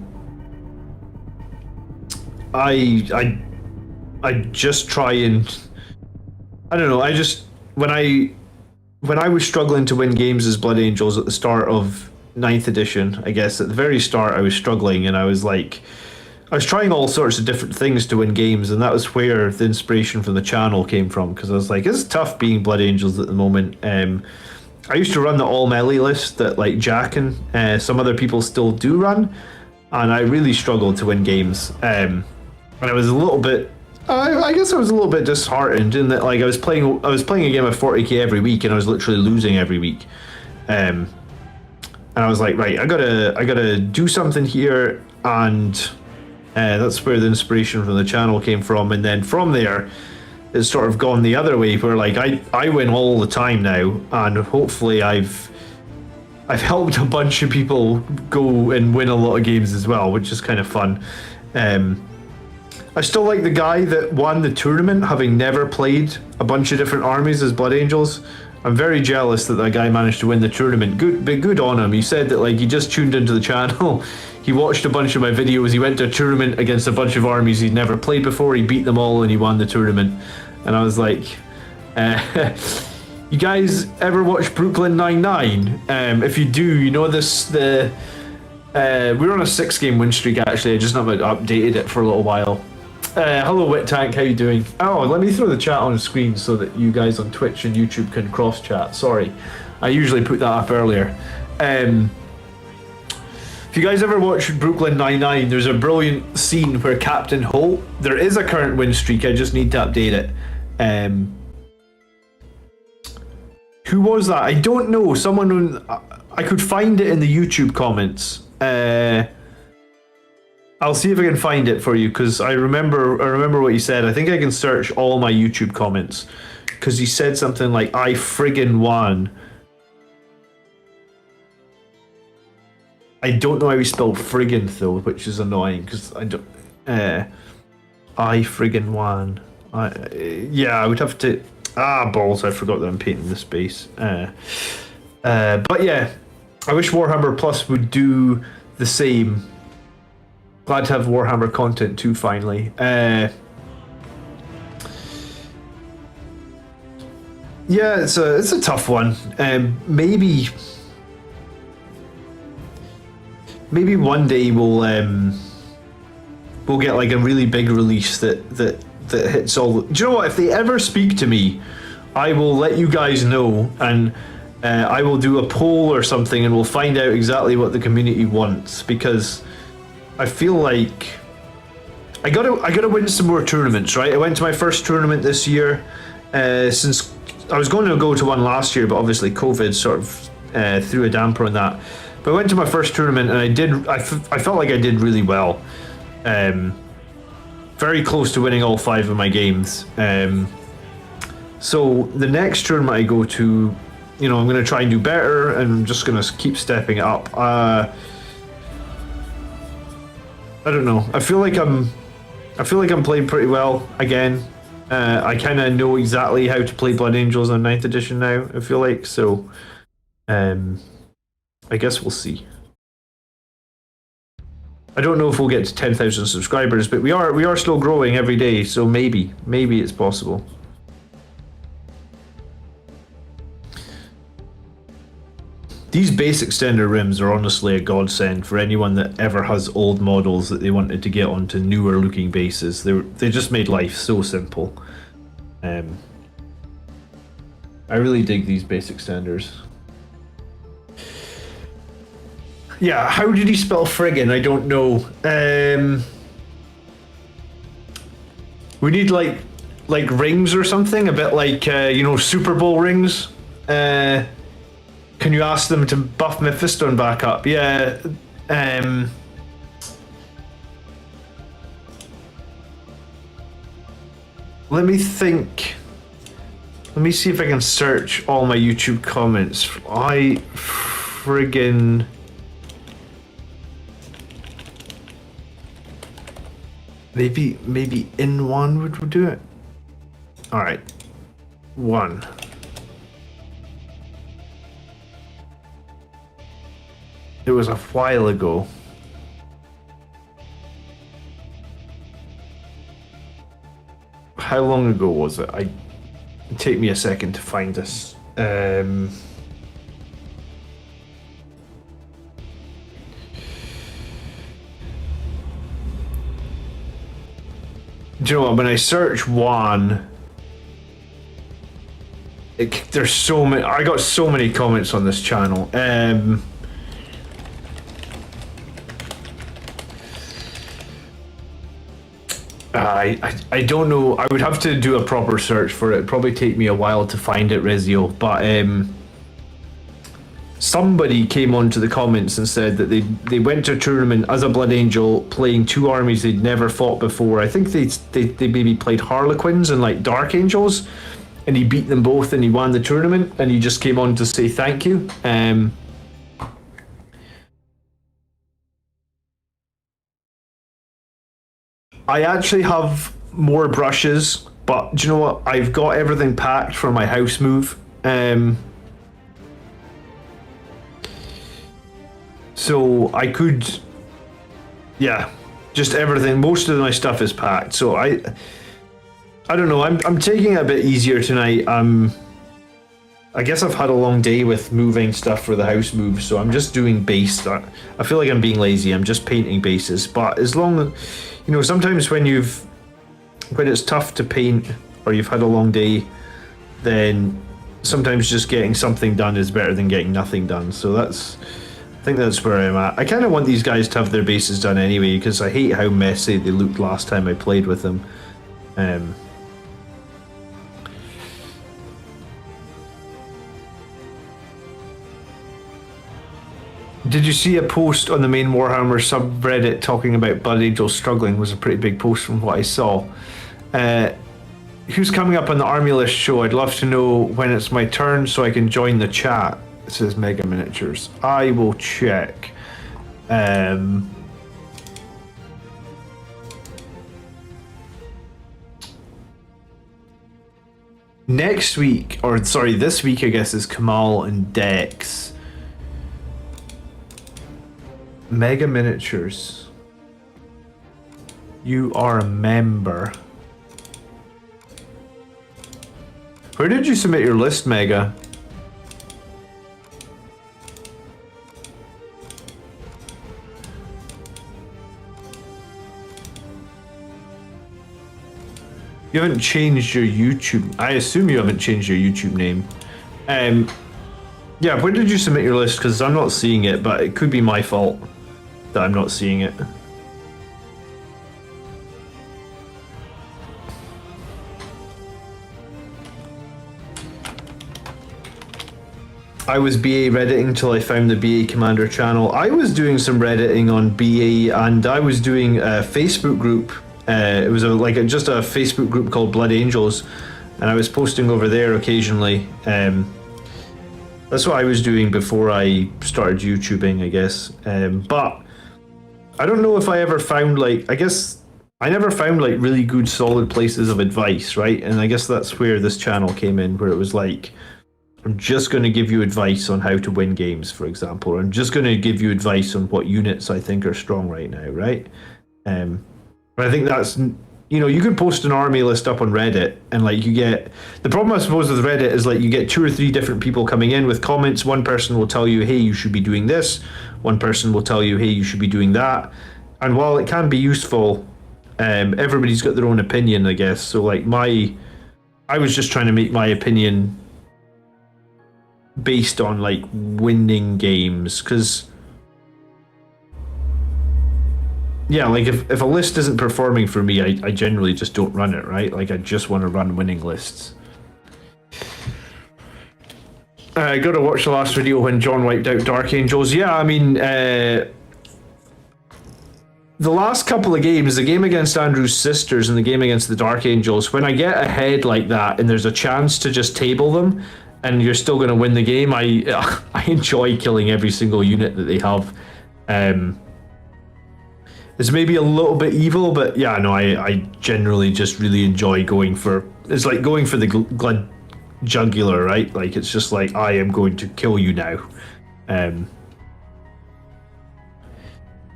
just try and, I don't know, when I was struggling to win games as Blood Angels at the start of 9th edition, I guess at the very start I was struggling, and I was trying all sorts of different things to win games, and that was where the inspiration from the channel came from, because I was like, it's tough being Blood Angels at the moment. I used to run the all melee list that like Jack and some other people still do run, and I really struggled to win games. And I was a little bit, I guess I was a little bit disheartened in that, like I was playing a game of 40k every week, and I was literally losing every week. And I was like, right, I gotta do something here, and that's where the inspiration from the channel came from. And then from there, it's sort of gone the other way, where like I win all the time now, and hopefully I've helped a bunch of people go and win a lot of games as well, which is kind of fun. I still like the guy that won the tournament, having never played a bunch of different armies as Blood Angels. I'm very jealous that guy managed to win the tournament. Good on him. He said that like he just tuned into the channel, he watched a bunch of my videos, he went to a tournament against a bunch of armies he'd never played before, he beat them all and he won the tournament. And I was like, you guys ever watch Brooklyn Nine-Nine? If you do, you know we're on a 6-game win streak actually. I just haven't updated it for a little while. Hello Wit Tank, how you doing? Oh, let me throw the chat on the screen so that you guys on Twitch and YouTube can cross chat. Sorry, I usually put that up earlier. If you guys ever watch Brooklyn Nine-Nine, there's a brilliant scene where Captain Holt, there is a current win streak, I just need to update it. Who was that? I don't know. Someone, I could find it in the YouTube comments. I'll see if I can find it for you, because I remember what he said. I think I can search all my YouTube comments, because he said something like, I friggin' won. I don't know how he spelled friggin' though, which is annoying, because I don't, I friggin' won. Yeah, I would have to, balls, I forgot that I'm painting the space. But yeah, I wish Warhammer Plus would do the same. Glad to have Warhammer content too, finally. Yeah, it's a tough one. Maybe one day we'll get like a really big release that hits all. Do you know what? If they ever speak to me, I will let you guys know, and I will do a poll or something, and we'll find out exactly what the community wants, because I feel like I gotta win some more tournaments, right? I went to my first tournament this year. Since I was going to go to one last year, but obviously COVID sort of threw a damper on that. But I went to my first tournament and I felt like I did really well. Very close to winning all 5 of my games. So the next tournament I go to, you know, I'm going to try and do better, and I'm just going to keep stepping it up. I don't know. I feel like I'm playing pretty well again. I kind of know exactly how to play Blood Angels on 9th edition now, I feel like, so I guess we'll see. I don't know if we'll get to 10,000 subscribers, but we are still growing every day, so maybe it's possible. These basic standard rims are honestly a godsend for anyone that ever has old models that they wanted to get onto newer looking bases. They just made life so simple. I really dig these basic standards. Yeah, how did he spell friggin'? I don't know. We need like rings or something, a bit like you know, Super Bowl rings. Can you ask them to buff Mephiston back up? Yeah. Let me think. Let me see if I can search all my YouTube comments. I friggin'... Maybe in one would do it. All right, 1. It was a while ago. How long ago was it? It'd take me a second to find this. Do you know what? When I search 1, there's so many. I got so many comments on this channel. I don't know. I would have to do a proper search for it. It'd probably take me a while to find it, Rezio. But somebody came onto the comments and said that they went to a tournament as a Blood Angel playing 2 armies they'd never fought before. I think they maybe played Harlequins and like Dark Angels, and he beat them both and he won the tournament, and he just came on to say thank you. I actually have more brushes, but do you know what? I've got everything packed for my house move. So I could, yeah, just everything. Most of my stuff is packed. So I don't know. I'm taking it a bit easier tonight. I guess I've had a long day with moving stuff for the house move, so I'm just doing base. I feel like I'm being lazy. I'm just painting bases. But as long as, you know, sometimes when it's tough to paint or you've had a long day, then sometimes just getting something done is better than getting nothing done. So I think that's where I'm at. I kind of want these guys to have their bases done anyway, because I hate how messy they looked last time I played with them. Did you see a post on the main Warhammer subreddit talking about Blood Angels struggling? Was a pretty big post from what I saw. Who's coming up on the Army List show? I'd love to know when it's my turn so I can join the chat. It says Mega Miniatures. I will check. Next week, or sorry, this week I guess is Kamal and Dex. Mega Miniatures. You are a member. Where did you submit your list, Mega? You haven't changed your YouTube. I assume you haven't changed your YouTube name. Yeah, where did you submit your list? Because I'm not seeing it, but it could be my fault that I'm not seeing it. I was BA Redditing till I found the BA Commander channel. I was doing some Redditing on BA, and I was doing a Facebook group. It was just a Facebook group called Blood Angels, and I was posting over there occasionally. That's what I was doing before I started YouTubing, I guess. But I don't know if I ever found I never found really good solid places of advice, right? And I guess that's where this channel came in, where it was like, I'm just going to give you advice on how to win games, for example. Or I'm just going to give you advice on what units I think are strong right now, right? But I think that's, you could post an army list up on Reddit, and you get, the problem I suppose with Reddit is you get 2 or 3 different people coming in with comments. One person will tell you, hey, you should be doing this. One person will tell you, hey, you should be doing that. And while it can be useful, everybody's got their own opinion, I guess. So I was just trying to make my opinion based on winning games, because if a list isn't performing for me, I generally just don't run it, right? I just want to run winning lists. I got to watch the last video when John wiped out Dark Angels. Yeah, I mean, the last couple of games, the game against Andrew's sisters and the game against the Dark Angels, when I get ahead like that and there's a chance to just table them and you're still going to win the game, I enjoy killing every single unit that they have. It's maybe a little bit evil, but yeah, no, I generally just really enjoy going for, it's like going for the blood jugular, right? It's just I am going to kill you now. The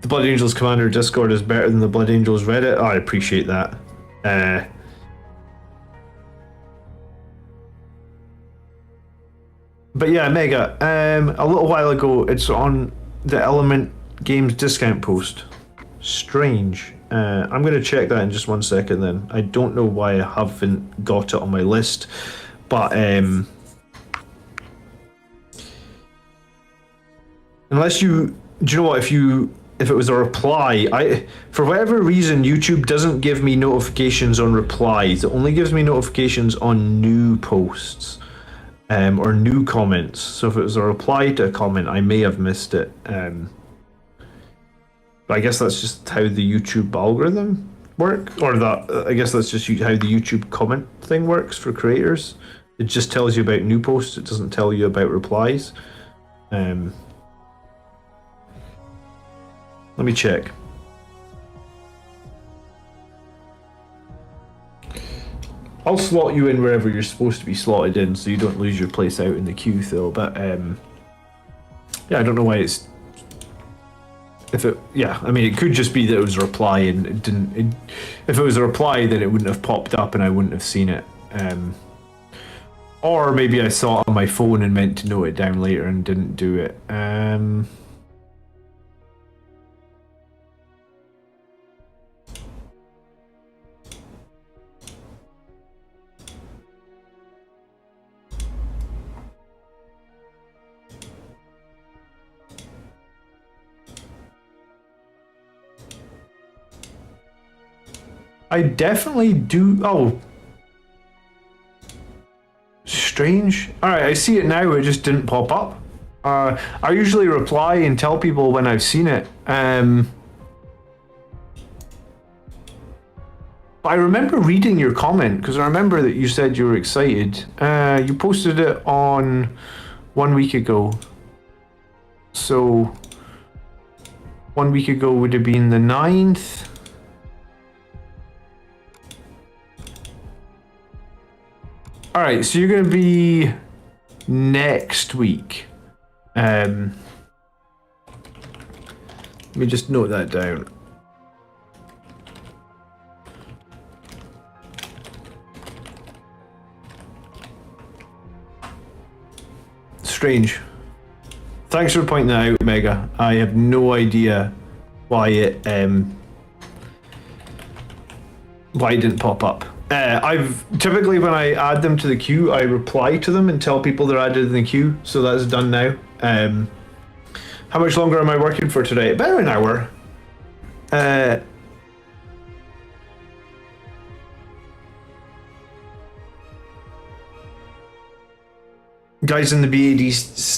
Blood Angels Commander Discord is better than the Blood Angels Reddit. I appreciate that. But yeah, Mega, a little while ago, it's on the Element Games discount post. Strange. I'm going to check that in just 1 second then. I don't know why I haven't got it on my list, but unless do you know what, if it was a reply, for whatever reason YouTube doesn't give me notifications on replies. It only gives me notifications on new posts or new comments. So if it was a reply to a comment, I may have missed it. But I guess that's just how the YouTube algorithm works, or I guess that's just how the YouTube comment thing works for creators. It just tells you about new posts. It doesn't tell you about replies. Let me check. I'll slot you in wherever you're supposed to be slotted in, so you don't lose your place out in the queue, Phil. But yeah, I don't know why it's. I mean, it could just be that it was a reply and it didn't. If it was a reply, then it wouldn't have popped up and I wouldn't have seen it. Or maybe I saw it on my phone and meant to note it down later and didn't do it. I definitely do. Oh, strange. All right, I see it now. It just didn't pop up. I usually reply and tell people when I've seen it. But I remember reading your comment because I remember that you said you were excited. You posted it on 1 week ago. So 1 week ago would have been the 9th. All right, so you're going to be next week. Let me just note that down. Strange. Thanks for pointing that out, Mega. I have no idea why it didn't pop up. I've typically, when I add them to the queue, I reply to them and tell people they're added in the queue, so that's done now. How much longer am I working for today? About an hour. guys in the BAD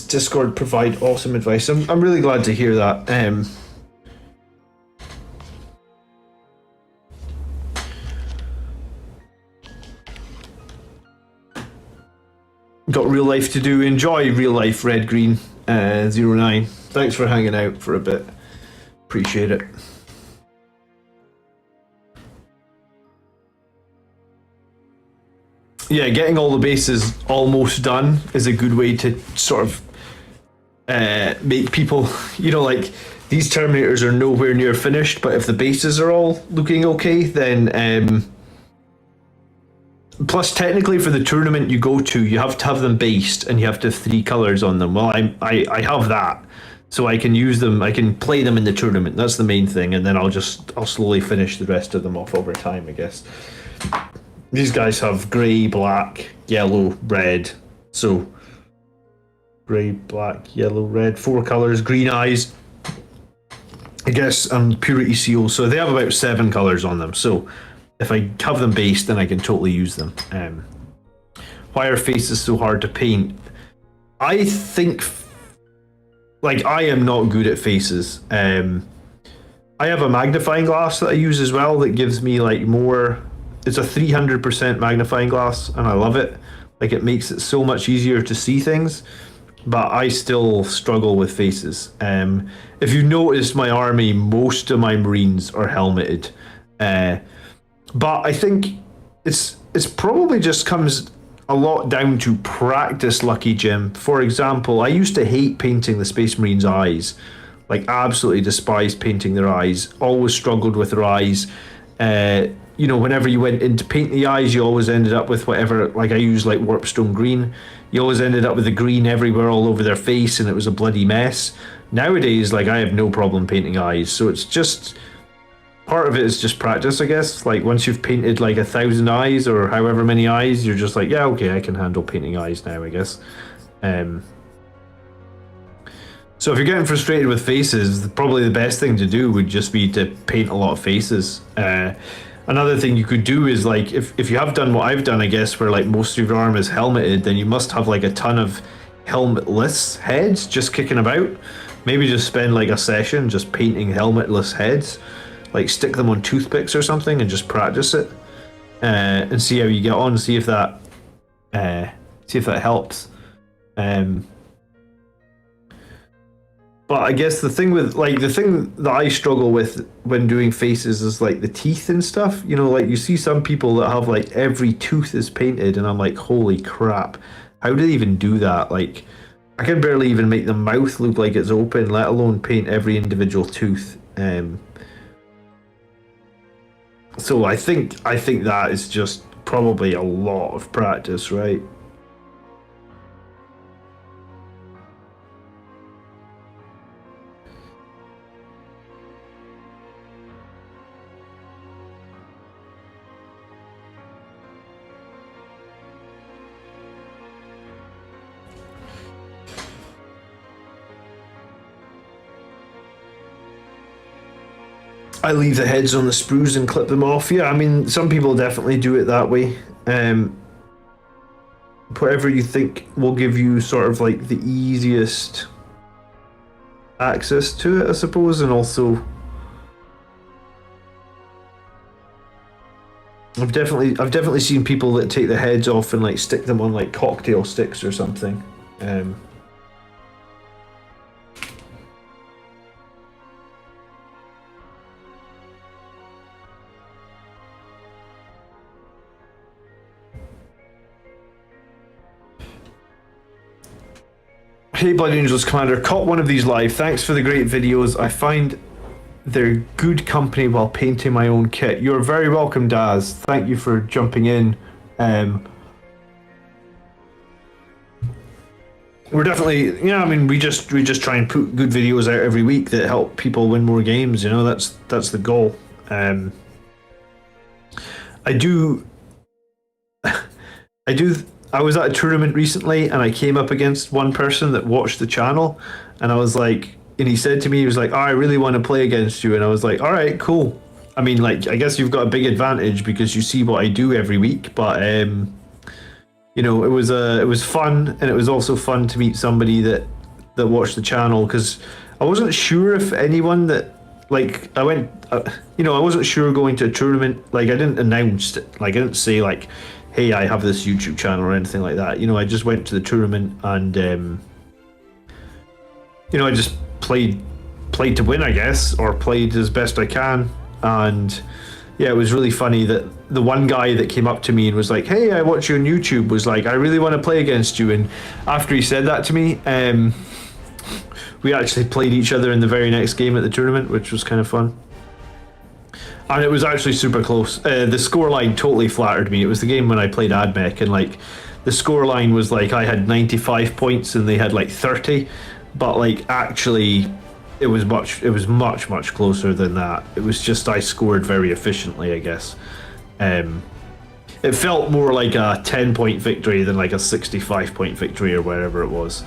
Discord provide awesome advice. I'm really glad to hear that. Got real life to do. Enjoy real life, Red Green 09. Thanks for hanging out for a bit. Appreciate it. Yeah, getting all the bases almost done is a good way to sort of make people, you know, like these Terminators are nowhere near finished, but if the bases are all looking okay, then plus technically for the tournament you go to, you have to have them based and you have to have 3 colors on them. Well, I have that, so I can use them. I can play them in the tournament. That's the main thing, and then I'll slowly finish the rest of them off over time, I guess. These guys have grey, black, yellow, red. So grey, black, yellow, red, 4 colors, green eyes, I guess, and purity seal. So they have about 7 colors on them. So if I have them based, then I can totally use them. Why are faces so hard to paint? I think, like, I am not good at faces. I have a magnifying glass that I use as well that gives me like more. It's a 300% magnifying glass, and I love it. Like, it makes it so much easier to see things, but I still struggle with faces. If you notice my army, most of my Marines are helmeted. But I think it's probably just comes a lot down to practice, Lucky Jim. For example, I used to hate painting the Space Marines' eyes. Like, absolutely despised painting their eyes. Always struggled with their eyes. You know, whenever you went in to paint the eyes, you always ended up with whatever, like I use like Warpstone green. You always ended up with the green everywhere all over their face, and it was a bloody mess. Nowadays, like, I have no problem painting eyes, so it's just, part of it is just practice, I guess. Like, once you've painted like 1,000 eyes or however many eyes, you're just like, yeah, okay, I can handle painting eyes now, I guess. So if you're getting frustrated with faces, probably the best thing to do would just be to paint a lot of faces. Another thing you could do is, like, if you have done what I've done, I guess, where like most of your arm is helmeted, then you must have like a ton of helmetless heads just kicking about. Maybe just spend like a session just painting helmetless heads, like stick them on toothpicks or something and just practice it, and see how you get on. See if that helps. But I guess the thing that I struggle with when doing faces is like the teeth and stuff. You know, like you see some people that have like every tooth is painted, and I'm like, holy crap, how do they even do that? Like, I can barely even make the mouth look like it's open, let alone paint every individual tooth. So I think that is just probably a lot of practice, right? I leave the heads on the sprues and clip them off. Yeah, I mean, some people definitely do it that way. Whatever you think will give you sort of like the easiest access to it, I suppose, and also I've definitely seen people that take the heads off and like stick them on like cocktail sticks or something. Hey Blood Angels Commander, caught one of these live. Thanks for the great videos. I find they're good company while painting my own kit. You're very welcome, Daz. Thank you for jumping in. We're definitely, yeah, I mean, we just try and put good videos out every week that help people win more games, you know. That's the goal. I was at a tournament recently and I came up against one person that watched the channel, and I was like, and he said to me, he was like, oh, I really want to play against you. And I was like, all right, cool. I mean, like, I guess you've got a big advantage because you see what I do every week, but you you know, it was fun, and it was also fun to meet somebody that watched the channel, because I wasn't sure if anyone that, like, I went, you know, I wasn't sure going to a tournament. Like, I didn't announce it. Like, I didn't say, like, hey, I have this YouTube channel or anything like that. You know, I just went to the tournament and, you know, I just played to win, I guess, or played as best I can. And yeah, it was really funny that the one guy that came up to me and was like, hey, I watch you on YouTube, was like, I really want to play against you. And after he said that to me, we actually played each other in the very next game at the tournament, which was kind of fun. And it was actually super close. The scoreline totally flattered me. It was the game when I played AdMech, and like the scoreline was like I had 95 points and they had like 30, but like actually it was much closer than that. It was just I scored very efficiently, I guess. It felt more like a 10-point victory than like a 65-point victory or wherever it was.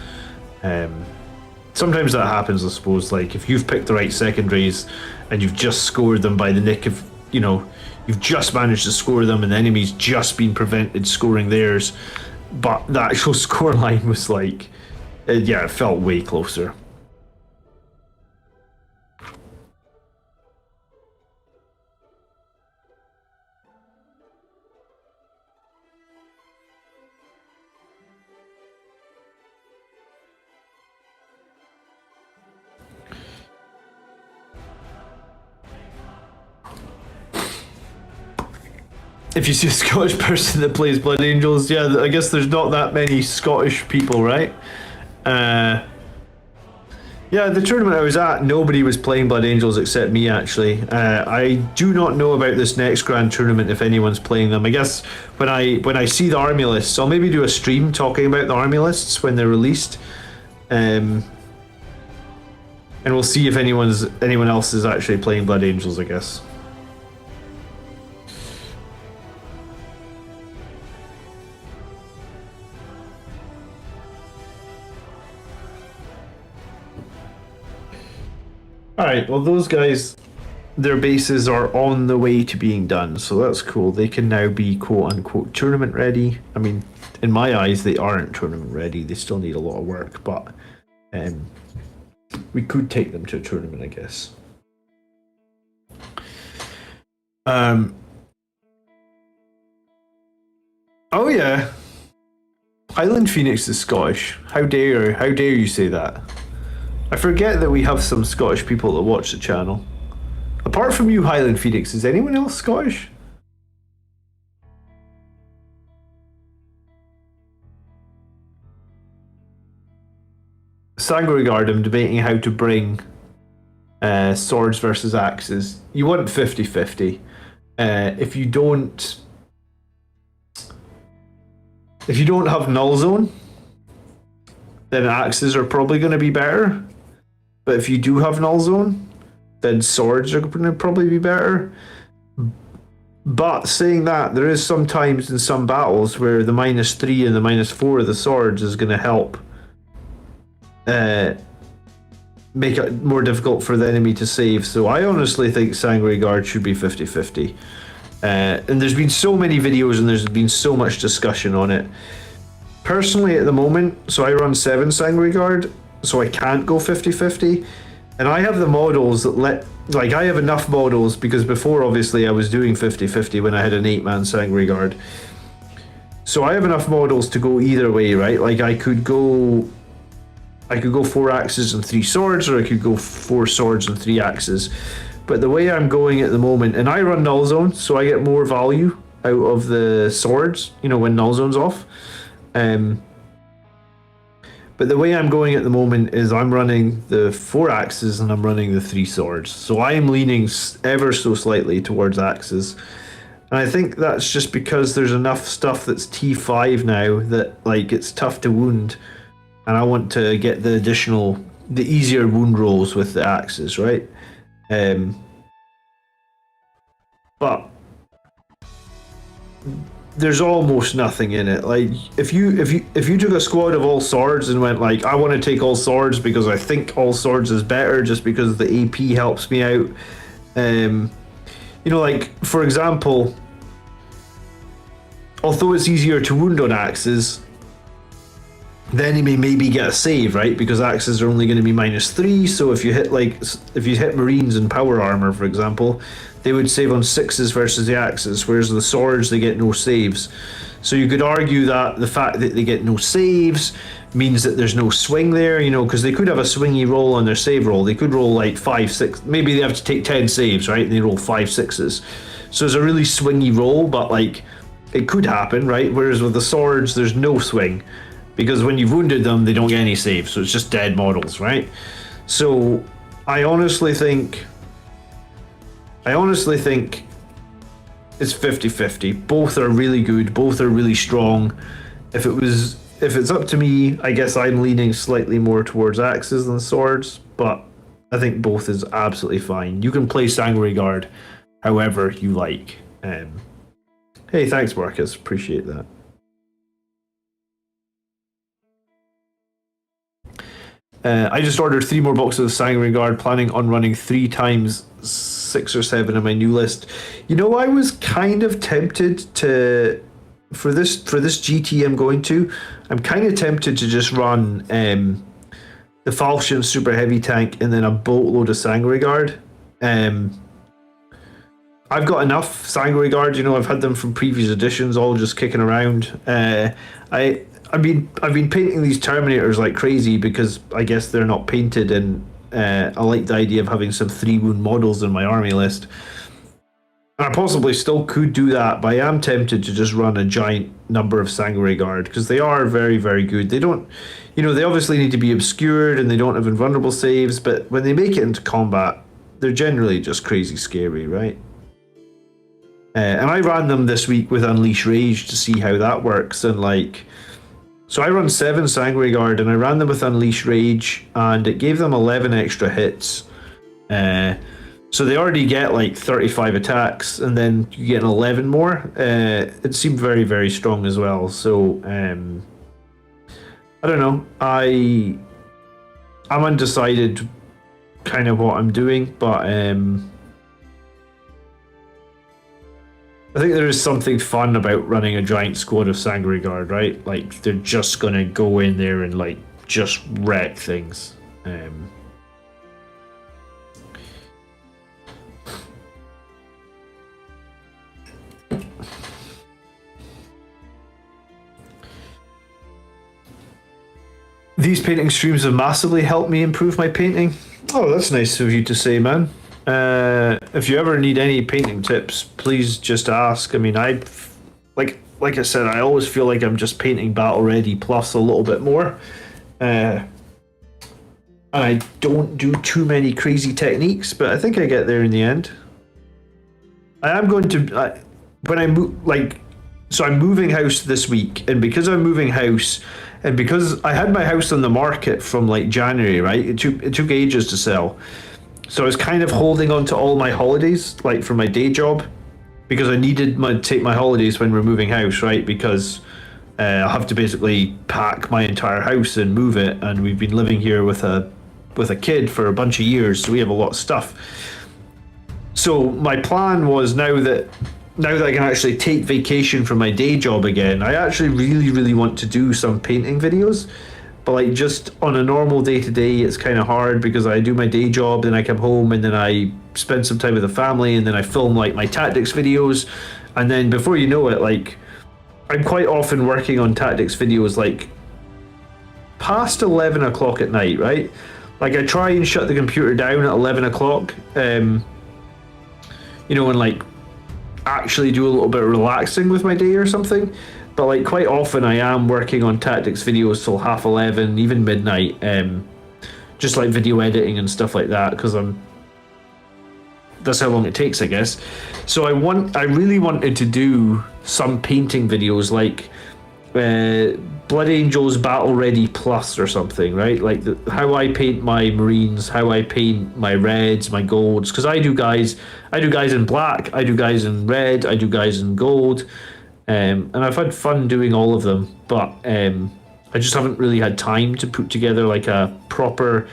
Sometimes that happens, I suppose. Like if you've picked the right secondaries and you've just scored them by the nick of, you know, you've just managed to score them and the enemy's just been prevented scoring theirs, but the actual score line was like, yeah, it felt way closer. If you see a Scottish person that plays Blood Angels, yeah, I guess there's not that many Scottish people, right? Yeah, the tournament I was at, nobody was playing Blood Angels except me, actually. I do not know about this next grand tournament if anyone's playing them. I guess when I see the army lists, I'll maybe do a stream talking about the army lists when they're released. And we'll see if anyone else is actually playing Blood Angels, I guess. Alright, well those guys, their bases are on the way to being done, so that's cool. They can now be quote-unquote tournament ready. I mean, in my eyes, they aren't tournament ready. They still need a lot of work, but we could take them to a tournament, I guess. Oh yeah, Highland Phoenix is Scottish. How dare you say that? I forget that we have some Scottish people that watch the channel. Apart from you, Highland Phoenix, is anyone else Scottish? Sangregard, I'm debating how to bring swords versus axes. You want 50-50. If you don't have null zone, then axes are probably going to be better. But if you do have null zone, then swords are going to probably be better. But saying that, there is some times in some battles where the -3 and the -4 of the swords is going to help make it more difficult for the enemy to save. So I honestly think Sangregard should be 50-50. And there's been so many videos and there's been so much discussion on it. Personally, at the moment, so I run 7 Sangregard, so I can't go 50-50. And I have the models that I have enough models, because before, obviously, I was doing 50-50 when I had an 8-man Sangregard. So I have enough models to go either way, right? Like, I could go 4 axes and 3 swords, or I could go 4 swords and 3 axes. But the way I'm going at the moment, and I run null zone, so I get more value out of the swords, you know, when null zone's off. But the way I'm going at the moment is I'm running the 4 axes and I'm running the 3 swords. So I am leaning ever so slightly towards axes. And I think that's just because there's enough stuff that's T5 now that, like, it's tough to wound. And I want to get the easier wound rolls with the axes, right? But there's almost nothing in it. Like, if you took a squad of all swords and went like, I want to take all swords because I think all swords is better just because the AP helps me out. You know, like, for example, although it's easier to wound on axes, then you may maybe get a save, right? Because axes are only going to be -3. So if you hit Marines in power armor, for example, they would save on 6s versus the axes, whereas the swords they get no saves. So you could argue that the fact that they get no saves means that there's no swing there, you know, because they could have a swingy roll on their save roll. They could roll like 5, 6. Maybe they have to take 10 saves, right? And they roll 5 6s. So it's a really swingy roll, but like it could happen, right? Whereas with the swords, there's no swing. Because when you've wounded them, they don't get any saves, so it's just dead models, right? So I honestly think it's 50-50. Both are really good, both are really strong. If it's up to me, I guess I'm leaning slightly more towards axes than swords, but I think both is absolutely fine. You can play Sanguinary Guard however you like. Hey, thanks, Marcus. Appreciate that. I just ordered 3 more boxes of Sanguinary Guard, planning on running 3 times 6 or 7 on my new list. You know, I was kind of tempted to, for this GT I'm going to, I'm kind of tempted to just run the Falchion Super Heavy Tank and then a boatload of Sanguinary Guard. I've got enough Sanguinary Guard, you know, I've had them from previous editions, all just kicking around. I've been painting these Terminators like crazy because I guess they're not painted, and I like the idea of having some 3 wound models in my army list. And I possibly still could do that, but I am tempted to just run a giant number of Sanguinary Guard because they are very, very good. They don't, you know, they obviously need to be obscured and they don't have invulnerable saves, but when they make it into combat, they're generally just crazy scary, right? And I ran them this week with Unleash Rage to see how that works, and like, so I run 7 Sanguinary Guard and I ran them with Unleash Rage and it gave them 11 extra hits. So they already get like 35 attacks and then you get an 11 more. It seemed very, very strong as well. So I don't know. I'm undecided kind of what I'm doing, but I think there is something fun about running a giant squad of Sanguinary Guard, right? Like, they're just gonna go in there and, like, just wreck things. These painting streams have massively helped me improve my painting. Oh, that's nice of you to say, man. If you ever need any painting tips, please just ask. I mean, like I said, I always feel like I'm just painting battle ready plus a little bit more. And I don't do too many crazy techniques, but I think I get there in the end. I am going to when I move, like, so I'm moving house this week, and because I'm moving house, and because I had my house on the market from like January, right? It took ages to sell. So I was kind of holding on to all my holidays, like from my day job, because I needed to take my holidays when we're moving house, right? Because I have to basically pack my entire house and move it, and we've been living here with a kid for a bunch of years, so we have a lot of stuff. So my plan was now that I can actually take vacation from my day job again, I actually really, really want to do some painting videos. But like, just on a normal day-to-day, it's kind of hard because I do my day job, then I come home, and then I spend some time with the family, and then I film like my tactics videos, and then before you know it, like, I'm quite often working on tactics videos like past 11 o'clock at night, right? Like, I try and shut the computer down at 11 o'clock, you know, and like actually do a little bit of relaxing with my day or something. But like, quite often I am working on tactics videos till 11:30, even midnight, just like video editing and stuff like that, because that's how long it takes, I guess. So I really wanted to do some painting videos, like Blood Angels Battle Ready Plus or something, right? Like how I paint my Marines, how I paint my reds, my golds, because I do guys in black, I do guys in red, I do guys in gold. And I've had fun doing all of them, but I just haven't really had time to put together like a proper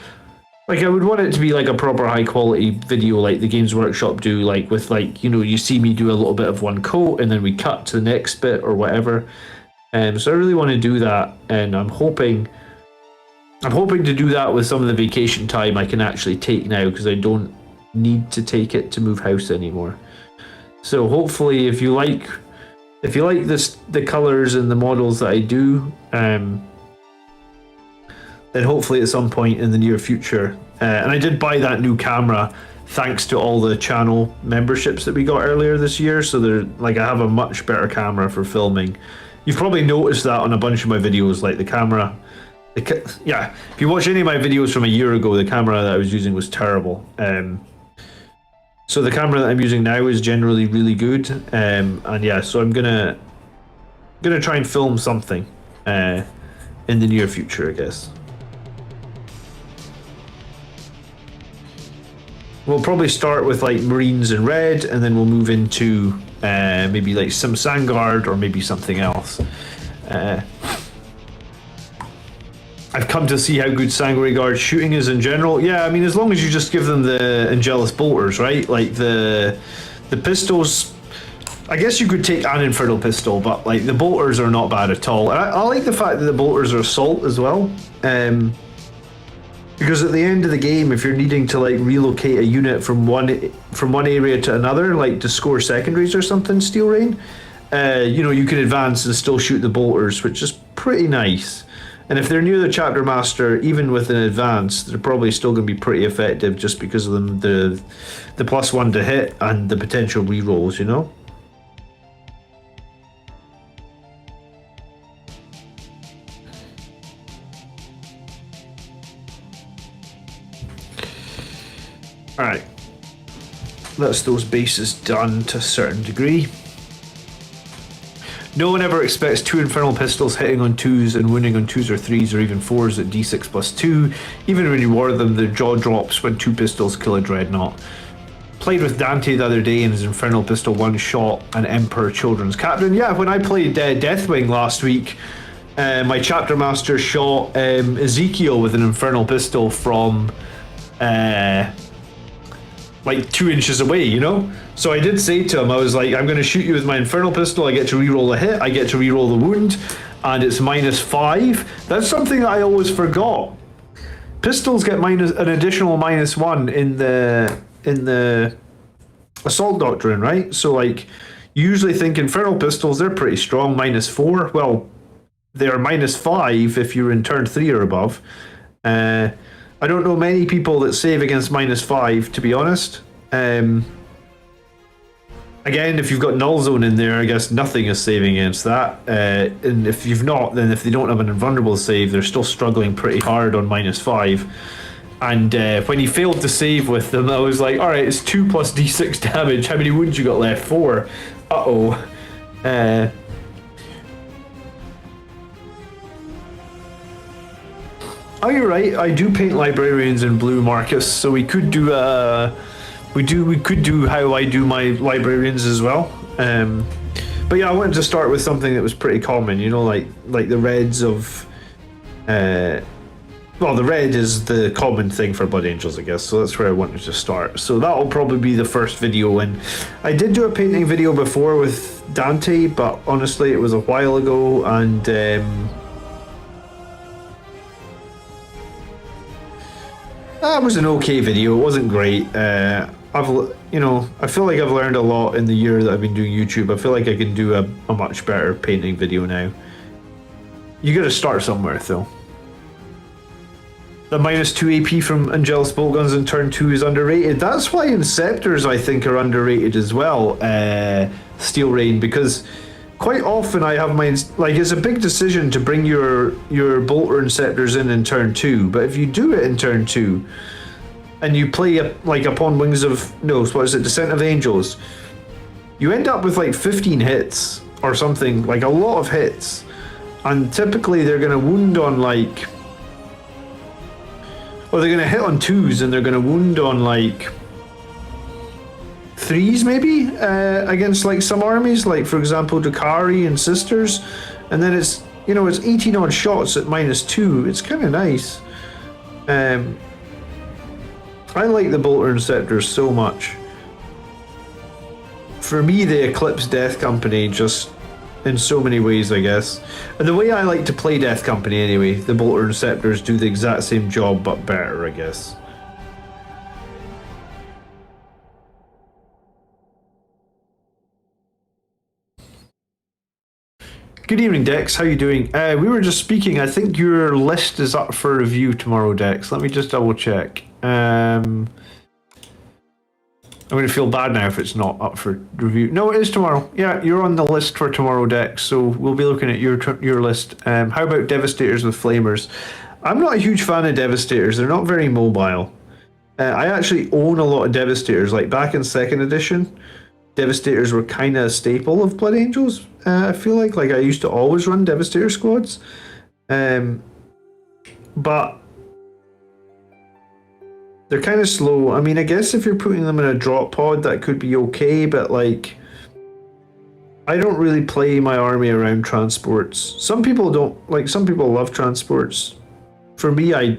Like, I would want it to be like a proper high quality video, like the Games Workshop do, like with like, you know, you see me do a little bit of one coat and then we cut to the next bit or whatever. So I really want to do that, and I'm hoping to do that with some of the vacation time I can actually take now, because I don't need to take it to move house anymore. So hopefully, if you like this, the colors and the models that I do, then hopefully at some point in the near future. And I did buy that new camera thanks to all the channel memberships that we got earlier this year. So they're like, I have a much better camera for filming. You've probably noticed that on a bunch of my videos, like the camera. Yeah, if you watch any of my videos from a year ago, the camera that I was using was terrible. So the camera that I'm using now is generally really good. And yeah, so I'm gonna try and film something in the near future, I guess. We'll probably start with like Marines in red, and then we'll move into maybe like some Sandguard or maybe something else. I've come to see how good Sandguard shooting is in general. Yeah, I mean, as long as you just give them the Angelus bolters, right? Like the pistols, I guess you could take an Infernal pistol, but like the bolters are not bad at all. And I like the fact that the bolters are assault as well. Because at the end of the game, if you're needing to like relocate a unit from one area to another, like to score secondaries or something, Steel Rain, you know, you can advance and still shoot the bolters, which is pretty nice. And if they're near the chapter master, even with an advance, they're probably still going to be pretty effective just because of the +1 to hit and the potential rerolls, you know. Alright, that's those bases done to a certain degree. No one ever expects 2 Infernal Pistols hitting on 2s and wounding on 2s or 3s or even 4s at d6+2. Even when you ward them, their jaw drops when 2 pistols kill a Dreadnought. Played with Dante the other day and his Infernal Pistol one-shot an Emperor Children's Captain. Yeah, when I played Deathwing last week, my chapter master shot Ezekiel with an Infernal Pistol from like 2 inches away, you know? So I did say to him, I was like, I'm going to shoot you with my Infernal Pistol, I get to reroll a hit, I get to reroll the wound, and it's -5. That's something that I always forgot. Pistols get an additional -1 in the Assault Doctrine, right? So like, you usually think Infernal Pistols, they're pretty strong, -4. Well, they're -5 if you're in turn 3 or above. I don't know many people that save against -5, to be honest. Again, if you've got Null Zone in there, I guess nothing is saving against that. And if you've not, then if they don't have an invulnerable save, they're still struggling pretty hard on -5. And when he failed to save with them, I was like, alright, it's 2 plus d6 damage. How many wounds you got left? 4. Uh-oh. Oh, you're right. I do paint librarians in blue, Marcus. So we could do we could do how I do my librarians as well. But yeah, I wanted to start with something that was pretty common. You know, like the reds of. Well, the red is the common thing for Blood Angels, I guess. So that's where I wanted to start. So that'll probably be the first video. And I did do a painting video before with Dante, but honestly, it was a while ago, and. That was an okay video. It wasn't great. I feel like I've learned a lot in the year that I've been doing YouTube. I feel like I can do a much better painting video now. You gotta start somewhere, though. The -2 AP from Angelus Bolt Guns in turn 2 is underrated. That's why Inceptors, I think, are underrated as well, Steel Rain, because quite often I have my, like, it's a big decision to bring your Bolter Inceptors in turn 2, but if you do it in turn 2, and you play, like, upon Wings of, no, what is it, Descent of Angels, you end up with, like, 15 hits, or something, like, a lot of hits, and typically they're going to wound on, like, or they're going to hit on 2s, and they're going to wound on, like, 3s maybe, against, like, some armies, like, for example, Dukari and Sisters, and then it's, you know, it's 18 odd shots at -2, it's kind of nice. I like the Bolter and Scepters so much. For me, they eclipse Death Company just in so many ways, I guess. And the way I like to play Death Company anyway, the Bolter and Scepters do the exact same job, but better, I guess. Good evening, Dex. How you doing? We were just speaking. I think your list is up for review tomorrow, Dex. Let me just double check. I'm going to feel bad now if it's not up for review. No, it is tomorrow. Yeah, you're on the list for tomorrow, Dex. So we'll be looking at your list. How about Devastators with Flamers? I'm not a huge fan of Devastators. They're not very mobile. I actually own a lot of Devastators. Like back in 2nd edition, Devastators were kind of a staple of Blood Angels. I feel like I used to always run Devastator squads. But they're kind of slow. I mean, I guess if you're putting them in a drop pod, that could be okay, but like, I don't really play my army around transports. Some people don't, like, some people love transports. For me, I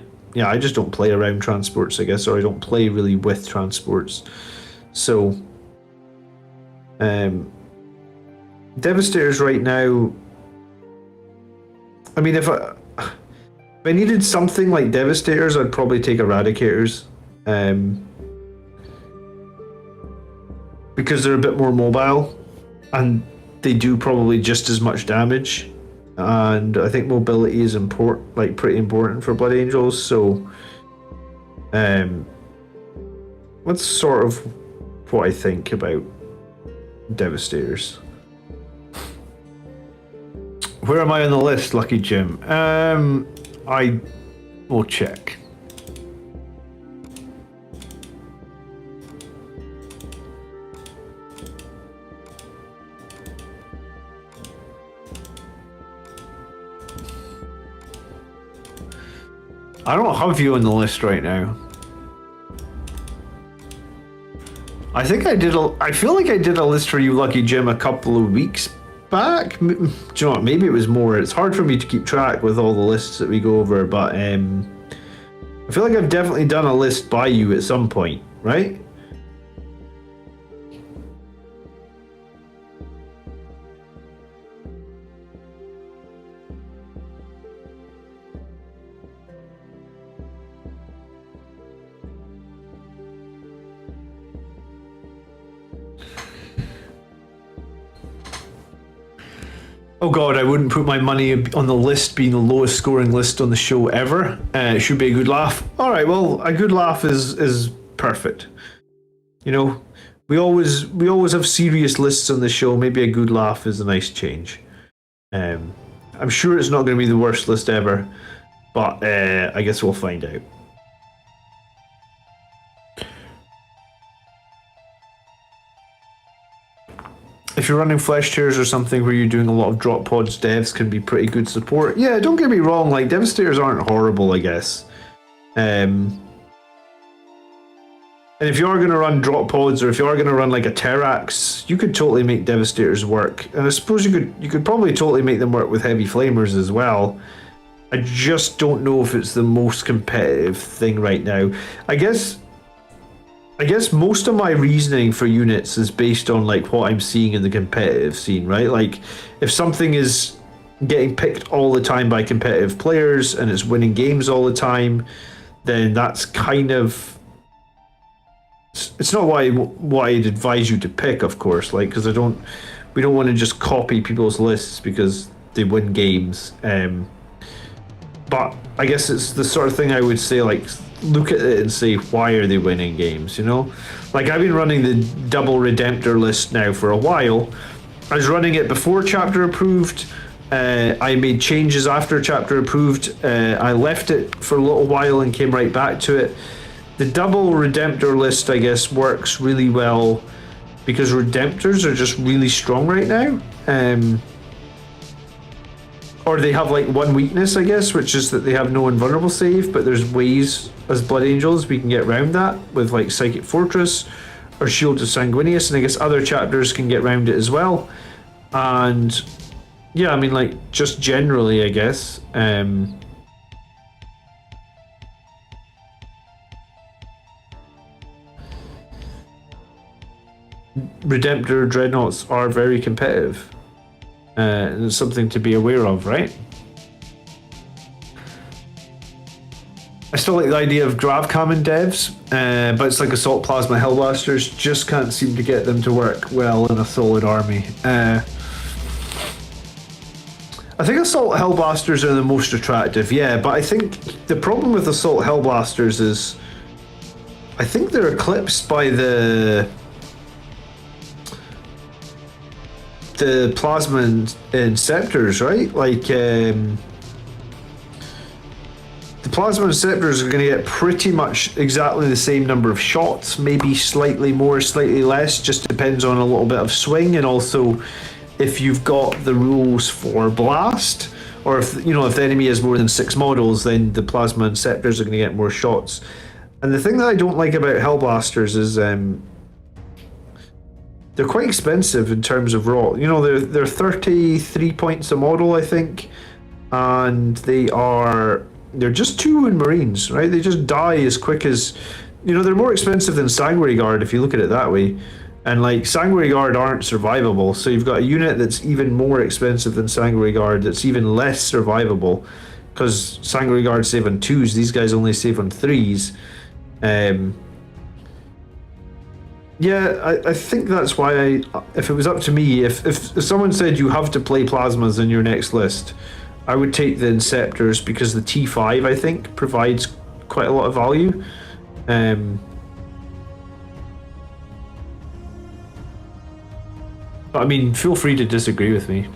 just don't play around transports, I guess, or I don't play really with transports. So, Devastators right now, I mean, if I needed something like Devastators, I'd probably take Eradicators. Because they're a bit more mobile and they do probably just as much damage, and I think mobility is pretty important for Blood Angels. So that's sort of what I think about Devastators. Where am I on the list, Lucky Jim? I will check. I don't have you on the list right now. I think I feel like I did a list for you, Lucky Jim, a couple of weeks back. Do you know what? Maybe it was more. It's hard for me to keep track with all the lists that we go over, but I feel like I've definitely done a list by you at some point, right? Oh god, I wouldn't put my money on the list being the lowest scoring list on the show ever. It should be a good laugh. Alright, well, a good laugh is perfect. You know, we always have serious lists on the show. Maybe a good laugh is a nice change. I'm sure it's not going to be the worst list ever, but I guess we'll find out. If you're running flesh tears or something where you're doing a lot of drop pods, devs can be pretty good support. Yeah, don't get me wrong, like, Devastators aren't horrible, I guess. And if you are going to run drop pods, or if you are going to run like a Terrax, you could totally make Devastators work. And I suppose you could probably totally make them work with heavy flamers as well. I just don't know if it's the most competitive thing right now. I guess most of my reasoning for units is based on like what I'm seeing in the competitive scene, right? Like, if something is getting picked all the time by competitive players and it's winning games all the time, then that's kind of, it's not what I'd advise you to pick, of course, like, because we don't want to just copy people's lists because they win games. But I guess it's the sort of thing I would say, like, look at it and say, why are they winning games, you know? Like, I've been running the double Redemptor list now for a while. I was running it before chapter approved. I made changes after chapter approved. I left it for a little while and came right back to it. The double Redemptor list, I guess, works really well because Redemptors are just really strong right now. Or they have like one weakness, I guess, which is that they have no invulnerable save, but there's ways as Blood Angels we can get around that with like Psychic Fortress or Shield of Sanguinius, and I guess other chapters can get around it as well. And yeah, I mean, like, just generally, I guess, Redemptor Dreadnoughts are very competitive. And it's something to be aware of, right? I still like the idea of Gravcam in devs, but it's like Assault Plasma Hellblasters. Just can't seem to get them to work well in a solid army. I think Assault Hellblasters are the most attractive, yeah, but I think the problem with Assault Hellblasters is I think they're eclipsed by the Plasma Inceptors, right? Like, the Plasma Inceptors are going to get pretty much exactly the same number of shots, maybe slightly more, slightly less, just depends on a little bit of swing, and also if you've got the rules for blast, or if if the enemy has more than 6 models, then the Plasma Inceptors are going to get more shots. And the thing that I don't like about Hellblasters is they're quite expensive in terms of raw. They're 33 points a model, I think, and they're just 2 in Marines, right? They just die as quick as they're more expensive than Sanguinary Guard if you look at it that way. And like Sanguinary Guard aren't survivable, so you've got a unit that's even more expensive than Sanguinary Guard that's even less survivable, because Sanguinary Guard save on 2s, these guys only save on 3s. Yeah, I think that's why if it was up to me, if someone said you have to play Plasmas in your next list, I would take the Inceptors, because the T5 I think provides quite a lot of value. But I mean, feel free to disagree with me.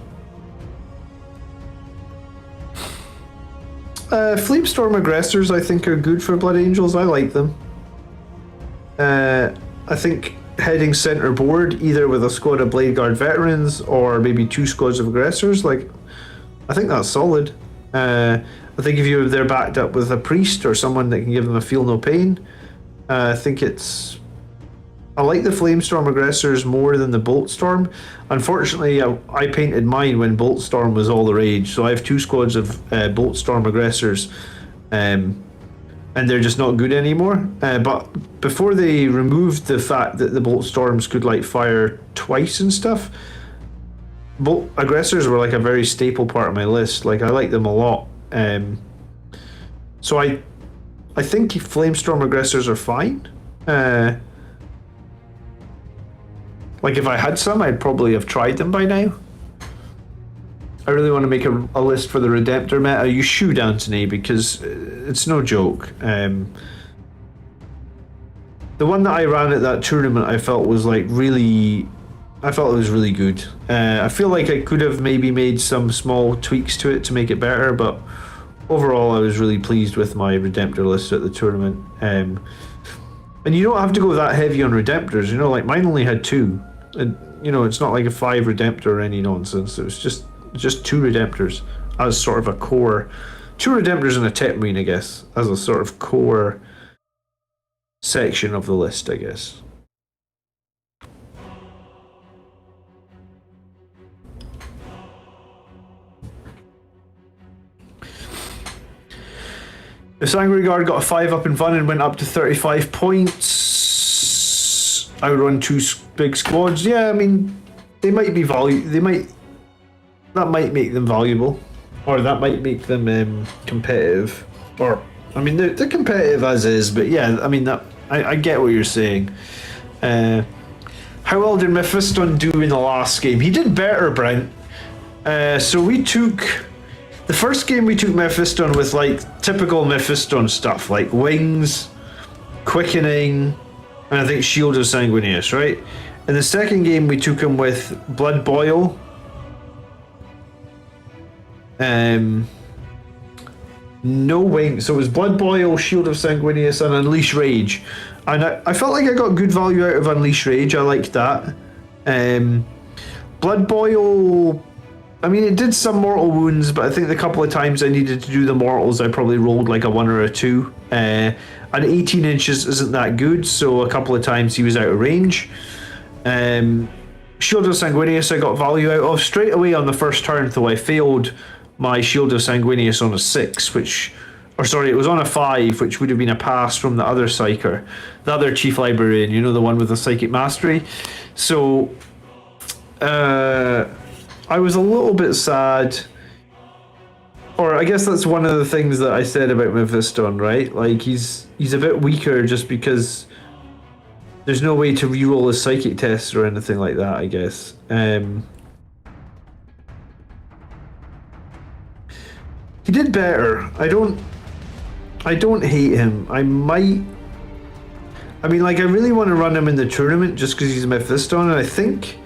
Flamestorm Aggressors I think are good for Blood Angels. I like them. I think heading center board, either with a squad of Blade Guard veterans or maybe 2 squads of aggressors, I think that's solid. I think if they're backed up with a priest or someone that can give them a feel no pain, I think I like the Flamestorm Aggressors more than the Boltstorm. Unfortunately, I painted mine when Boltstorm was all the rage, so I have 2 squads of Boltstorm Aggressors, and they're just not good anymore. But before they removed the fact that the Boltstorms could fire twice and stuff, Bolt Aggressors were a very staple part of my list. I like them a lot. So I think Flamestorm Aggressors are fine. If I had some, I'd probably have tried them by now. I really want to make a list for the Redemptor meta. You should, Anthony, because it's no joke. The one that I ran at that tournament, I felt was really good. I feel like I could have maybe made some small tweaks to it to make it better, but overall I was really pleased with my Redemptor list at the tournament. And you don't have to go that heavy on Redemptors, mine only had 2. And it's not like a 5 Redemptor or any nonsense. It was just 2 Redemptors as sort of a core. 2 Redemptors and a Tech Marine, I guess, as a sort of core section of the list, I guess. The Sanguinary Guard got a 5 up in Fun and went up to 35 points. I would run 2 big squads. Yeah, I mean, they might be that might make them valuable, or that might make them competitive. Or, I mean, they're competitive as is, but yeah, I mean, I get what you're saying. How well did Mephiston do in the last game? He did better, Brent. So we took the first game. We took Mephiston with typical Mephiston stuff, like wings, quickening, and I think Shield of Sanguinius, right? In the second game, we took him with Blood Boil, no wing, so it was Blood Boil, Shield of Sanguinius, and Unleash Rage. And I felt like I got good value out of Unleash Rage. I liked that. Blood Boil, I mean, it did some mortal wounds, but I think the couple of times I needed to do the mortals, I probably rolled a 1 or a 2. And 18 inches isn't that good, so a couple of times he was out of range. Shield of Sanguinius I got value out of straight away on the first turn, though I failed my Shield of Sanguinius on a 6, which or sorry, it was on a 5, which would have been a pass from the other psyker, the other chief librarian, you know, the one with the psychic mastery. So I was a little bit sad, or I guess that's one of the things that I said about Mephiston, right? Like he's a bit weaker just because there's no way to reroll his psychic tests or anything like that, I guess. He did better. I don't hate him. I mean, like, I really want to run him in the tournament just because he's Mephiston, and I think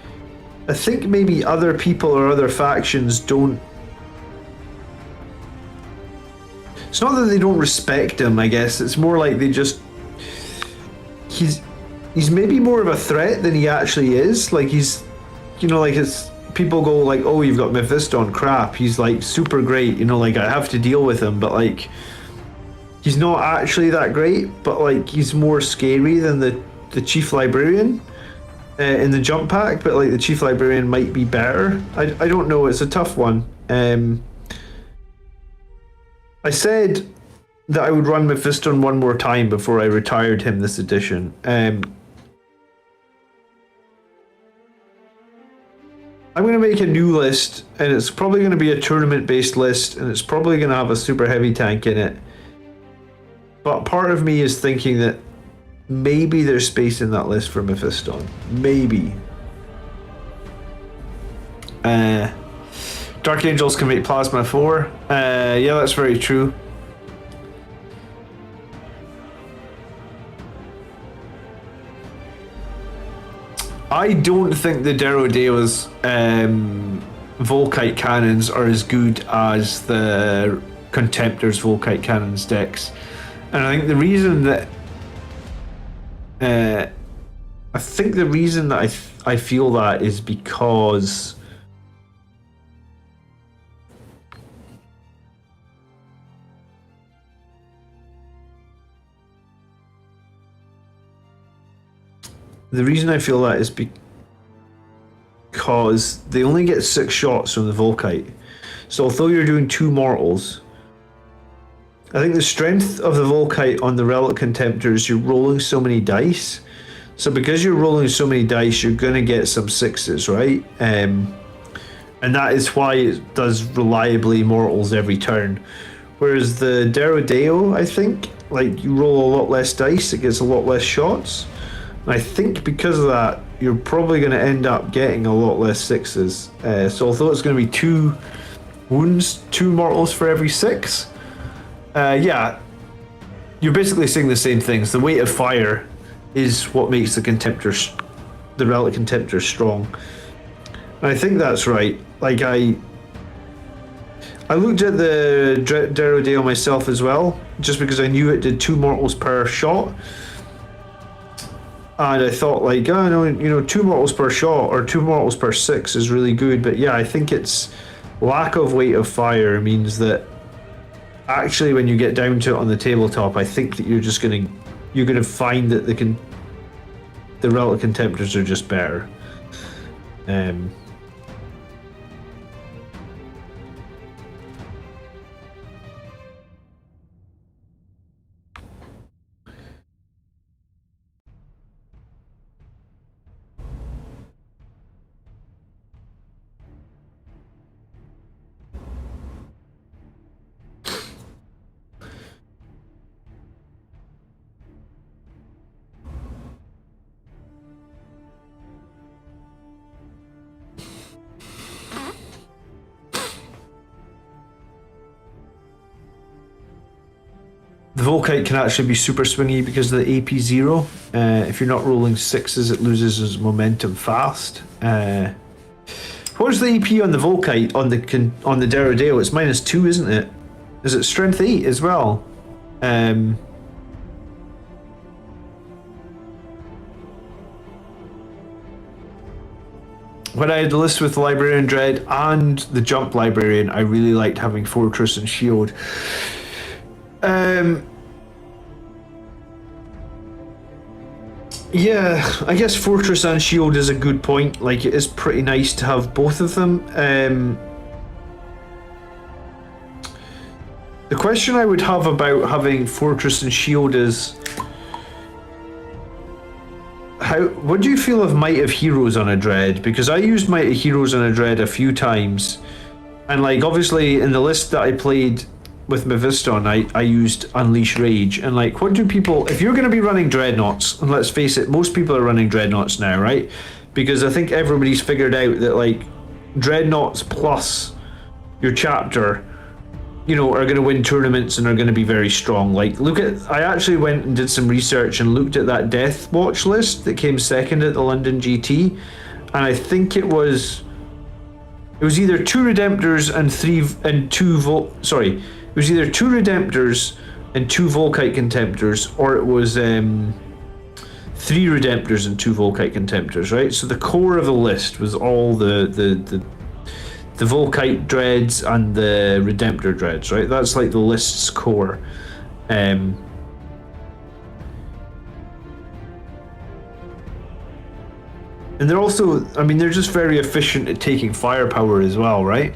maybe other people or other factions don't. It's not that they don't respect him, I guess. It's more like they just. He's maybe more of a threat than he actually is. Like, he's, you know, like, it's. People go like, oh, you've got Mephiston, crap, he's like super great, you know, like I have to deal with him, but like he's not actually that great, but like he's more scary than the chief librarian in the jump pack, but like the chief librarian might be better. I don't know, it's a tough one. I said that I would run Mephiston one more time before I retired him this edition. I'm going to make a new list, and it's probably going to be a tournament-based list, and it's probably going to have a super heavy tank in it. But part of me is thinking that maybe there's space in that list for Mephiston. Maybe. Dark Angels can make Plasma 4. Yeah, that's very true. I don't think the Derodeo's Volkite cannons are as good as the Contemptor's Volkite cannons decks, and I think the reason that I feel that is because because they only get 6 shots from the Volkite. So although you're doing 2 mortals, I think the strength of the Volkite on the Relic Contemptors, you're rolling so many dice. So because you're rolling so many dice, you're going to get some 6s, right? And that is why it does reliably mortals every turn. Whereas the Derodeo, I think, like, you roll a lot less dice, it gets a lot less shots. And I think because of that, you're probably going to end up getting a lot less 6s. So although it's going to be 2 wounds, 2 mortals for every 6, yeah, you're basically saying the same things. The weight of fire is what makes the Contemptors, the Relic Contemptors, strong. And I think that's right. Like, I looked at the Derodeo myself as well, just because I knew it did 2 mortals per shot. And I thought, like, oh no, you know, 2 mortals per shot or 2 mortals per 6 is really good. But yeah, I think it's lack of weight of fire means that actually when you get down to it on the tabletop, I think that you're gonna find that the Relic Contemptors are just better. The Volkite can actually be super swingy because of the AP 0. If you're not rolling 6s, it loses its momentum fast. What is the AP on the Volkite on the Derodeo? It's -2, isn't it? Is it strength 8 as well? When I had the list with Librarian Dread and the Jump Librarian, I really liked having Fortress and Shield. Yeah, I guess Fortress and Shield is a good point. Like, it is pretty nice to have both of them. The question I would have about having Fortress and Shield is, what do you feel of Might of Heroes on a Dread? Because I used Might of Heroes on a Dread a few times, and like obviously in the list that I played with Mephiston, I used Unleash Rage, and like, what do people, if you're going to be running Dreadnoughts, and let's face it, most people are running Dreadnoughts now, right? Because I think everybody's figured out that like Dreadnoughts plus your chapter, you know, are going to win tournaments and are going to be very strong. Like, look at, I actually went and did some research and looked at that Death Watch list that came second at the London GT, and I think it was either 2 Redemptors and 2 it was either 2 Redemptors and 2 Volkite Contemptors, or it was 3 Redemptors and 2 Volkite Contemptors, right? So the core of the list was all the Volkite Dreads and the Redemptor Dreads, right? That's like the list's core. And they're also, I mean, they're just very efficient at taking firepower as well, right?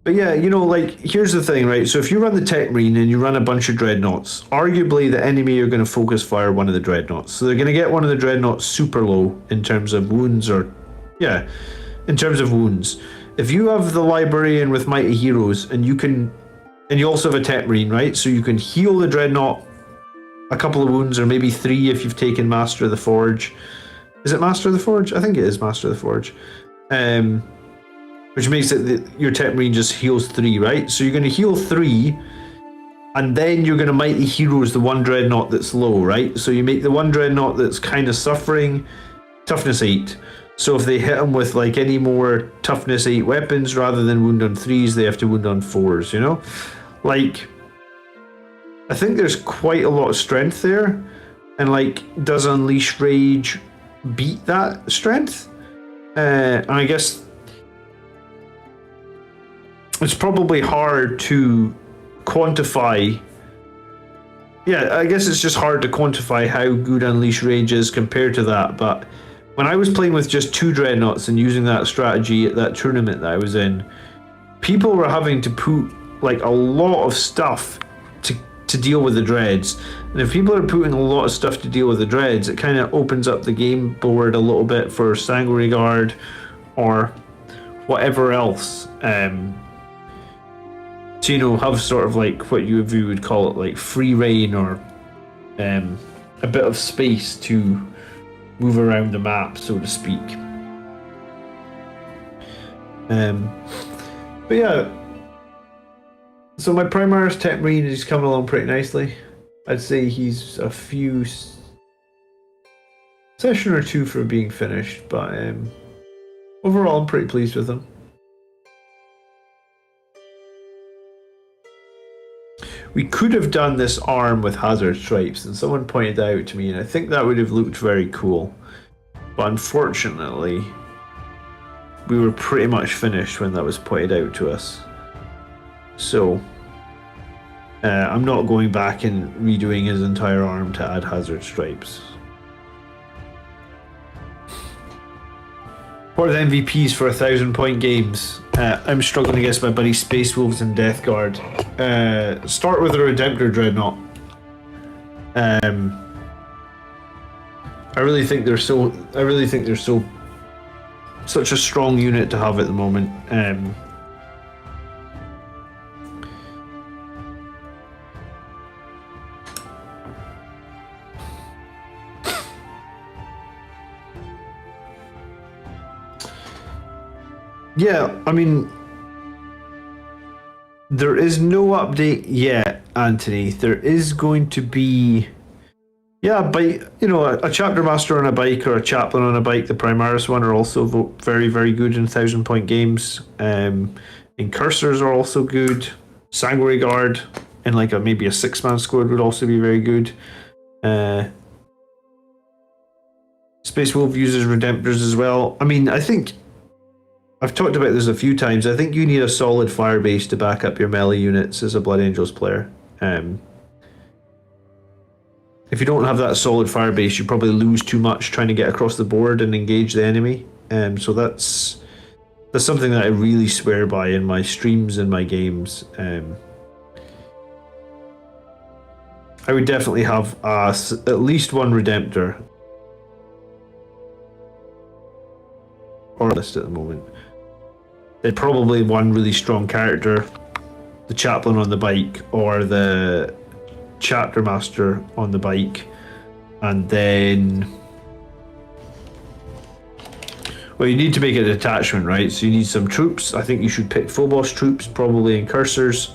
But yeah, you know, like, here's the thing, right? So if you run the Tech Marine and you run a bunch of Dreadnoughts, arguably the enemy are going to focus fire one of the Dreadnoughts. So they're going to get one of the Dreadnoughts super low in terms of wounds, in terms of wounds. If you have the Librarian with Mighty Heroes, and you also have a Tech Marine, right? So you can heal the Dreadnought a couple of wounds, or maybe 3 if you've taken Master of the Forge. Is it Master of the Forge? I think it is Master of the Forge. Which makes it that your Tech Marine just heals 3, right? So you're going to heal 3, and then you're going to Mighty Heroes the one Dreadnought that's low, right? So you make the one Dreadnought that's kind of suffering toughness 8. So if they hit them with like any more toughness 8 weapons rather than wound on 3s, they have to wound on 4s, you know? Like, I think there's quite a lot of strength there, and like, does Unleash Rage beat that strength? And I guess it's probably hard to quantify. Yeah, I guess it's just hard to quantify how good Unleash Rage is compared to that. But when I was playing with just 2 Dreadnoughts and using that strategy at that tournament that I was in, people were having to put like a lot of stuff to deal with the Dreads. And if people are putting a lot of stuff to deal with the Dreads, it kind of opens up the game board a little bit for Sanguinary Guard or whatever else. So, you know, have sort of like what you would call it, like free reign, or a bit of space to move around the map, so to speak. But yeah, so my Primaris Tech Marine is coming along pretty nicely. I'd say he's a few session or 2 from being finished, but overall I'm pretty pleased with him. We could have done this arm with hazard stripes, and someone pointed that out to me, and I think that would have looked very cool. But unfortunately, we were pretty much finished when that was pointed out to us. So, I'm not going back and redoing his entire arm to add hazard stripes. What are the MVPs for 1,000-point games? I'm struggling against my buddy Space Wolves and Death Guard. Start with a Redemptor Dreadnought. I really think they're such a strong unit to have at the moment. Yeah, I mean, there is no update yet, Anthony. There is going to be, yeah, bike, you know, a chapter master on a bike or a chaplain on a bike. The Primaris one are also very, very good in 1,000-point games. Incursors are also good. Sanguinary Guard in like maybe a 6-man squad would also be very good. Space Wolf uses Redemptors as well. I mean, I think I've talked about this a few times. I think you need a solid fire base to back up your melee units as a Blood Angels player. If you don't have that solid fire base, you probably lose too much trying to get across the board and engage the enemy. So that's That's something that I really swear by in my streams and my games. I would definitely have at least one Redemptor. Or list at the moment. They're probably one really strong character, the chaplain on the bike, or the chapter master on the bike, and then, well, you need to make a detachment, right? So you need some troops. I think you should pick Phobos troops, probably in cursors.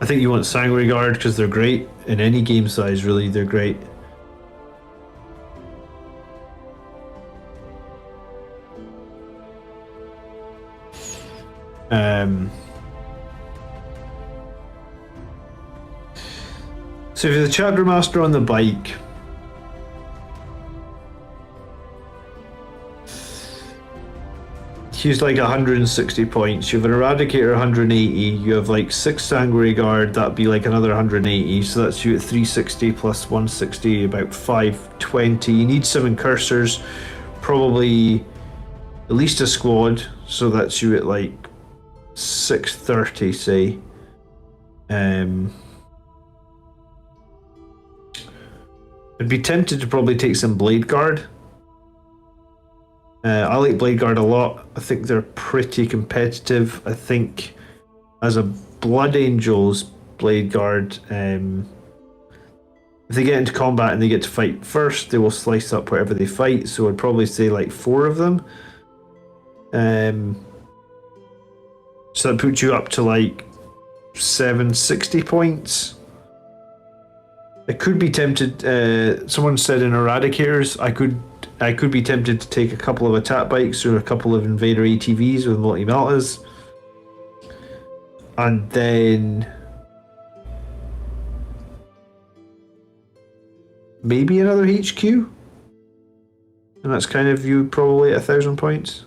I think you want Sanguinary Guard because they're great in any game size, really. They're great. So if you're the chapter master on the bike, he's like 160 points. You have an Eradicator 180. You have like 6 Sanguinary Guard. That'd be like another 180. So that's you at 360 plus 160, about 520. You need some incursors, probably at least a squad. So that's you at like 630, say. I'd be tempted to probably take some Blade Guard. I like Blade Guard a lot. I think they're pretty competitive. I think as a Blood Angels Blade Guard, if they get into combat and they get to fight first, they will slice up whatever they fight. So I'd probably say like 4 of them. So that puts you up to like 760 points. I could be tempted. Someone said in Eradicators, I could be tempted to take a couple of attack bikes or a couple of Invader ATVs with multi-meltas, and then maybe another HQ, and that's kind of you probably at 1,000 points.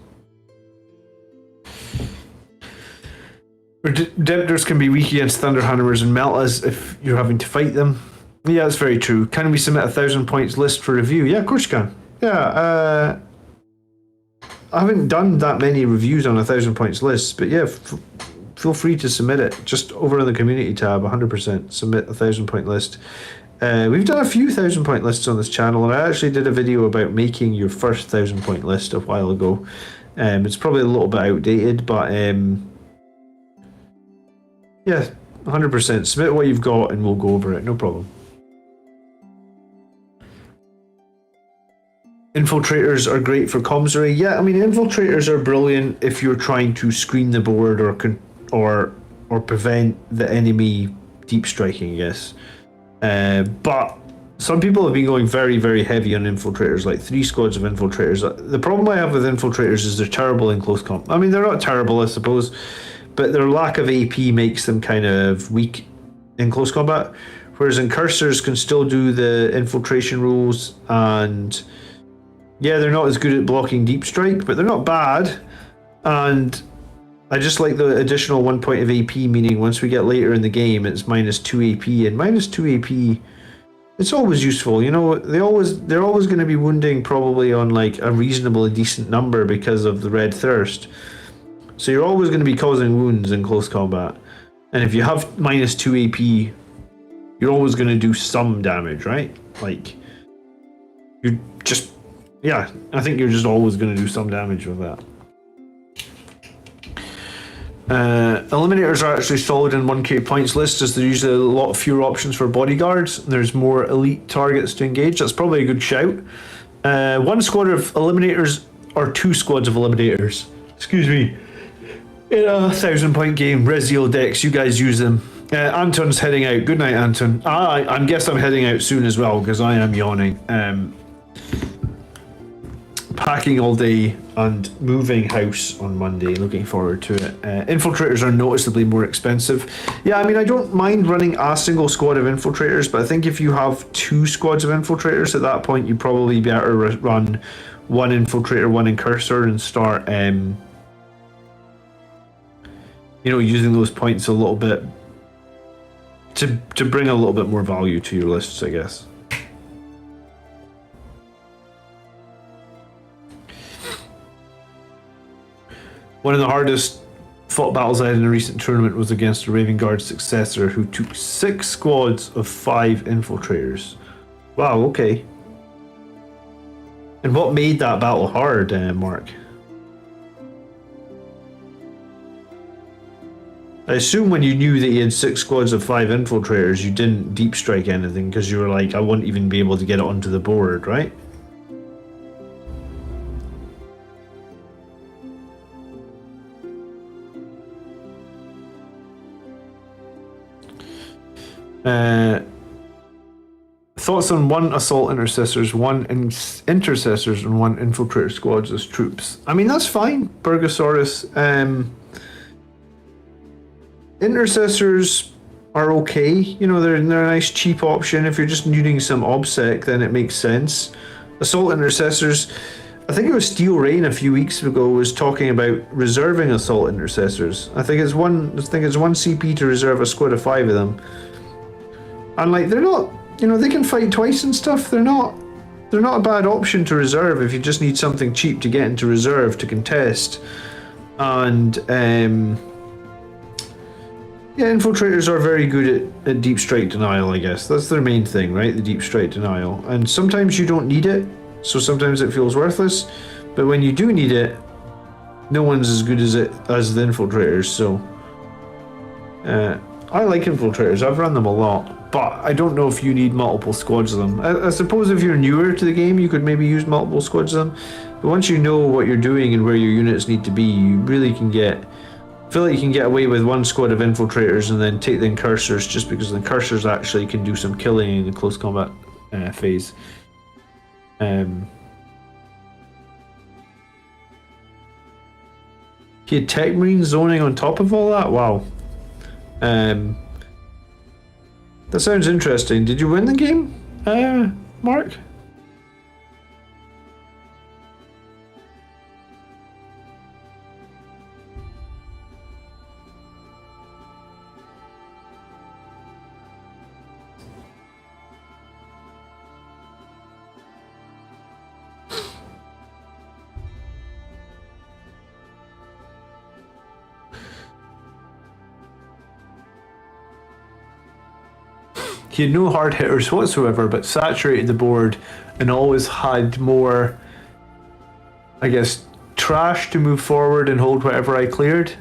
Redemptors can be weak against Thunderhammers and Meltas if you're having to fight them. Yeah, that's very true. Can we submit a 1,000 points list for review? Yeah, of course you can. Yeah, I haven't done that many reviews on 1,000 points lists, but yeah, feel free to submit it. Just over in the community tab, 100% submit a 1,000 point list. We've done a few 1,000 point lists on this channel, and I actually did a video about making your first 1,000 point list a while ago. It's probably a little bit outdated, but yeah, 100%. Submit what you've got and we'll go over it, no problem. Infiltrators are great for commissary. Yeah, I mean, infiltrators are brilliant if you're trying to screen the board or prevent the enemy deep striking, I guess. But some people have been going very, very heavy on infiltrators, like 3 squads of infiltrators. The problem I have with infiltrators is they're terrible in close combat. I mean, they're not terrible, I suppose, but their lack of AP makes them kind of weak in close combat. Whereas incursors can still do the infiltration rules, and yeah, they're not as good at blocking deep strike, but they're not bad. And I just like the additional 1 point of AP, meaning once we get later in the game, it's -2 AP, and -2 AP, it's always useful. You know, they're always going to be wounding probably on like a reasonably decent number because of the red thirst. So you're always going to be causing wounds in close combat. And if you have -2 AP, you're always going to do some damage, right? Like, you just, yeah, I think you're just always going to do some damage with that. Eliminators are actually solid in 1k points lists, as there's usually a lot fewer options for bodyguards. There's more elite targets to engage. That's probably a good shout. 1 squad of eliminators or 2 squads of eliminators, excuse me, in a 1,000 point game. Reziel decks, you guys use them. Anton's heading out. Good night, Anton. I guess I'm heading out soon as well because I am yawning. Packing all day and moving house on Monday. Looking forward to it. Infiltrators are noticeably more expensive. Yeah, I mean, I don't mind running a single squad of infiltrators, but I think if you have 2 squads of infiltrators at that point, you probably better run 1 infiltrator, 1 incursor, and start, you know, using those points a little bit to bring a little bit more value to your lists, I guess. One of the hardest fought battles I had in a recent tournament was against a Raven Guard successor who took 6 squads of 5 infiltrators. Wow, okay. And what made that battle hard, Mark? I assume when you knew that you had 6 squads of 5 infiltrators, you didn't deep strike anything because you were like, I won't even be able to get it onto the board, right? Thoughts on 1 assault intercessors, 1 intercessors, and 1 infiltrator squads as troops. I mean, that's fine, Burgosaurus. Intercessors are okay. You know, they're a nice cheap option. If you're just needing some obsec, then it makes sense. Assault intercessors, I think it was Steel Rain a few weeks ago was talking about reserving assault intercessors. I think it's 1 CP to reserve a squad of 5 of them. And like, they're not, you know, they can fight twice and stuff. They're not a bad option to reserve if you just need something cheap to get into reserve to contest. And yeah, infiltrators are very good at deep strike denial, I guess. That's their main thing, right? The deep strike denial. And sometimes you don't need it, so sometimes it feels worthless. But when you do need it, no one's as good as the infiltrators, so I like infiltrators. I've run them a lot, but I don't know if you need multiple squads of them. I suppose if you're newer to the game, you could maybe use multiple squads of them. But once you know what you're doing and where your units need to be, you really can get... I feel like you can get away with 1 squad of infiltrators and then take the incursors, just because the incursors actually can do some killing in the close combat phase. He had Tech Marine zoning on top of all that? Wow. That sounds interesting. Did you win the game, Mark? He had no hard hitters whatsoever, but saturated the board and always had more, I guess, trash to move forward and hold whatever I cleared.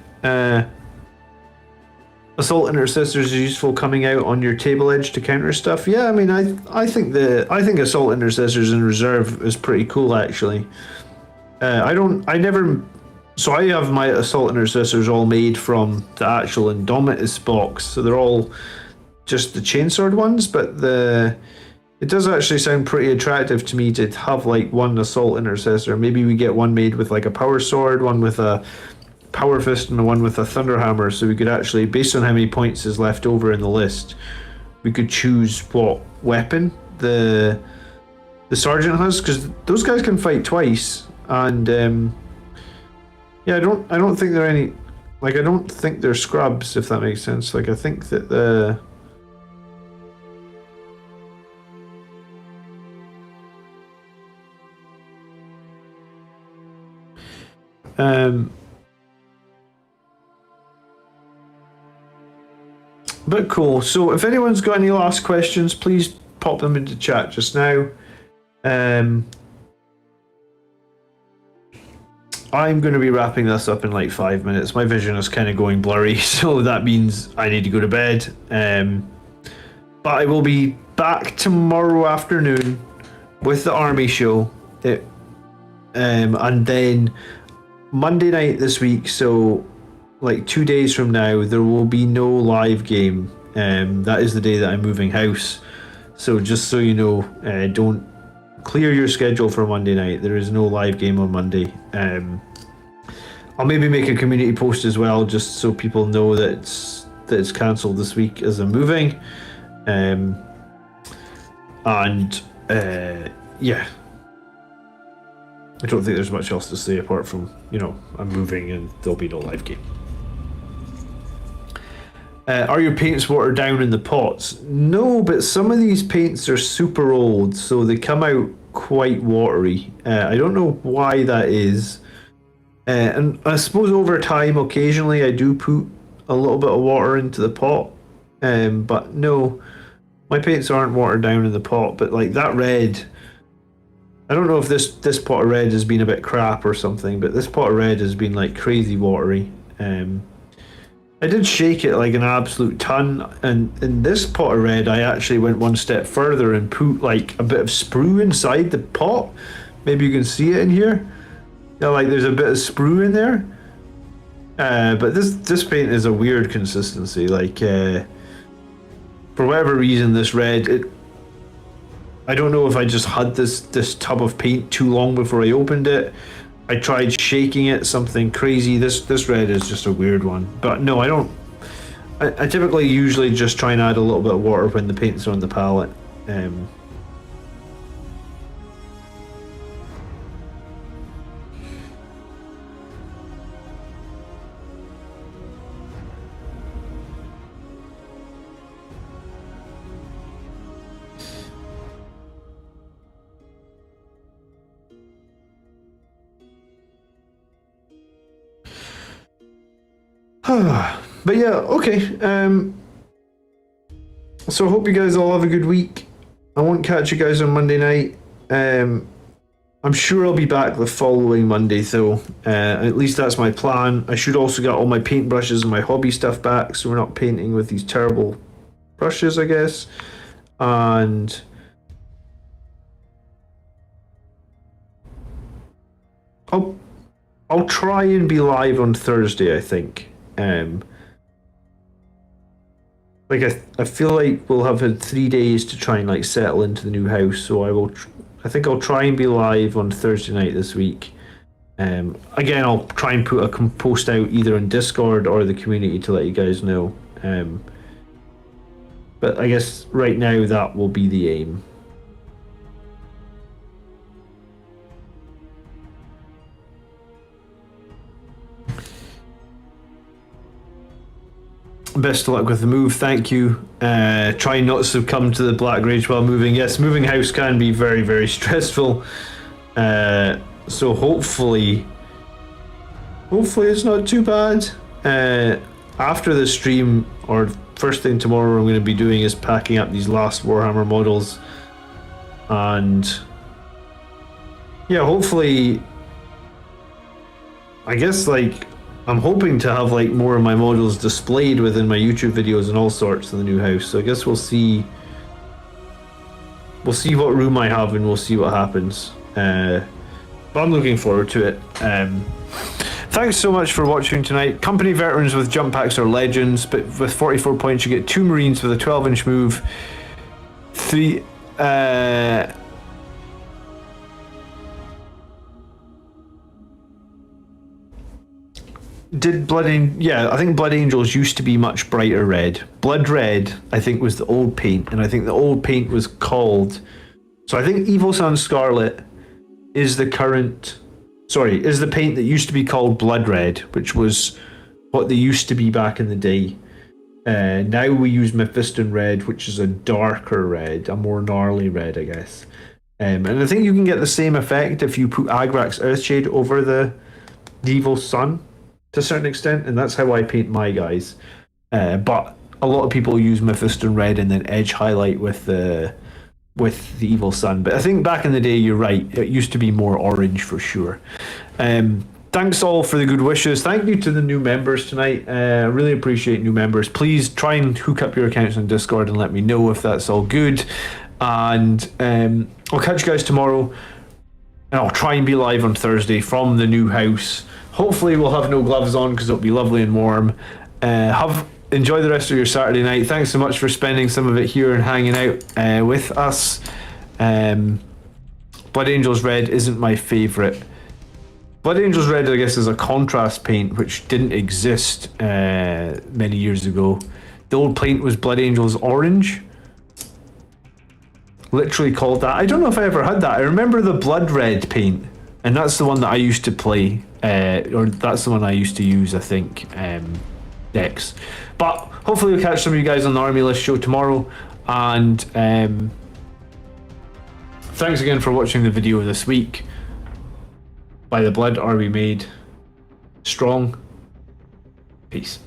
Assault intercessors are useful coming out on your table edge to counter stuff. Yeah, I mean, I think assault intercessors in reserve is pretty cool actually. So I have my assault intercessors all made from the actual Indomitus box, so they're all just the chainsword ones, but it does actually sound pretty attractive to me to have like 1 assault intercessor. Maybe we get one made with like a power sword, one with a power fist, and one with a thunderhammer, so we could actually, based on how many points is left over in the list, we could choose what weapon the sergeant has, because those guys can fight twice. And yeah, I don't think they're any, like, I don't think they're scrubs, if that makes sense. Like, I think that but cool. So if anyone's got any last questions, please pop them into chat just now. I'm going to be wrapping this up in like 5 minutes. My vision is kind of going blurry, so that means I need to go to bed. But I will be back tomorrow afternoon with the army show. And then Monday night this week, so like 2 days from now, there will be no live game. That is the day that I'm moving house. So just so you know, don't clear your schedule for Monday night. There is no live game on Monday. I'll maybe make a community post as well, just so people know that it's cancelled this week as I'm moving. Yeah. I don't think there's much else to say apart from, you know, I'm moving and there'll be no live game. Are your paints watered down in the pots? No, but some of these paints are super old, so they come out quite watery. I don't know why that is. And I suppose over time, occasionally I do put a little bit of water into the pot. But no, my paints aren't watered down in the pot. But like that red, I don't know if this pot of red has been a bit crap or something, but this pot of red has been like crazy watery. I did shake it like an absolute ton, and in this pot of red, I actually went one step further and put like a bit of sprue inside the pot. Maybe you can see it in here. Yeah, like there's a bit of sprue in there. But this paint is a weird consistency. Like for whatever reason, this red, I don't know if I just had this tub of paint too long before I opened it. I tried shaking it, something crazy. This red is just a weird one. But no, I don't. I typically usually just try and add a little bit of water when the paint's on the palette. But yeah, okay. So I hope you guys all have a good week. I won't catch you guys on Monday night. I'm sure I'll be back the following Monday though. At least that's my plan. I should also get all my paintbrushes and my hobby stuff back, so we're not painting with these terrible brushes, I guess. And I'll try and be live on Thursday, I think. Like I feel like we'll have had 3 days to try and like settle into the new house, so I think I'll try and be live on Thursday night this week. Again, I'll try and put a post out either on Discord or the community to let you guys know. But I guess right now that will be the aim. Best of luck with the move, thank you. Try not to succumb to the black rage while moving. Yes, moving house can be very, very stressful. So hopefully it's not too bad. After the stream, or first thing tomorrow, I'm going to be doing is packing up these last Warhammer models. And yeah, hopefully, I guess like, I'm hoping to have like more of my models displayed within my YouTube videos and all sorts in the new house. So I guess we'll see what room I have and we'll see what happens. But I'm looking forward to it. Thanks so much for watching tonight. Company veterans with jump packs are legends, but with 44 points you get 2 Marines with a 12-inch move, 3 Did yeah, I think Blood Angels used to be much brighter red. Blood Red, I think, was the old paint, and I think the old paint was called... So I think Evil Sun Scarlet is the current... Sorry, is the paint that used to be called Blood Red, which was what they used to be back in the day. Now we use Mephiston Red, which is a darker red, a more gnarly red, I guess. And I think you can get the same effect if you put Agrax Earthshade over the Evil Sun, to a certain extent, and that's how I paint my guys. But a lot of people use Mephiston Red and then edge highlight with the Evil Sun. But I think back in the day, you're right, it used to be more orange for sure. Thanks all for the good wishes. Thank you to the new members tonight. I really appreciate new members. Please try and hook up your accounts on Discord and let me know if that's all good. And I'll catch you guys tomorrow. And I'll try and be live on Thursday from the new house. Hopefully we'll have no gloves on because it'll be lovely and warm. Enjoy the rest of your Saturday night. Thanks so much for spending some of it here and hanging out with us. Blood Angels Red isn't my favourite. Blood Angels Red, I guess, is a contrast paint which didn't exist many years ago. The old paint was Blood Angels Orange. Literally called that. I don't know if I ever had that. I remember the Blood Red paint, and that's the one that I used to play. Or that's the one I used to use, I think, decks. But hopefully we'll catch some of you guys on the Army List show tomorrow. And thanks again for watching the video this week. By the blood are we made, strong. Peace.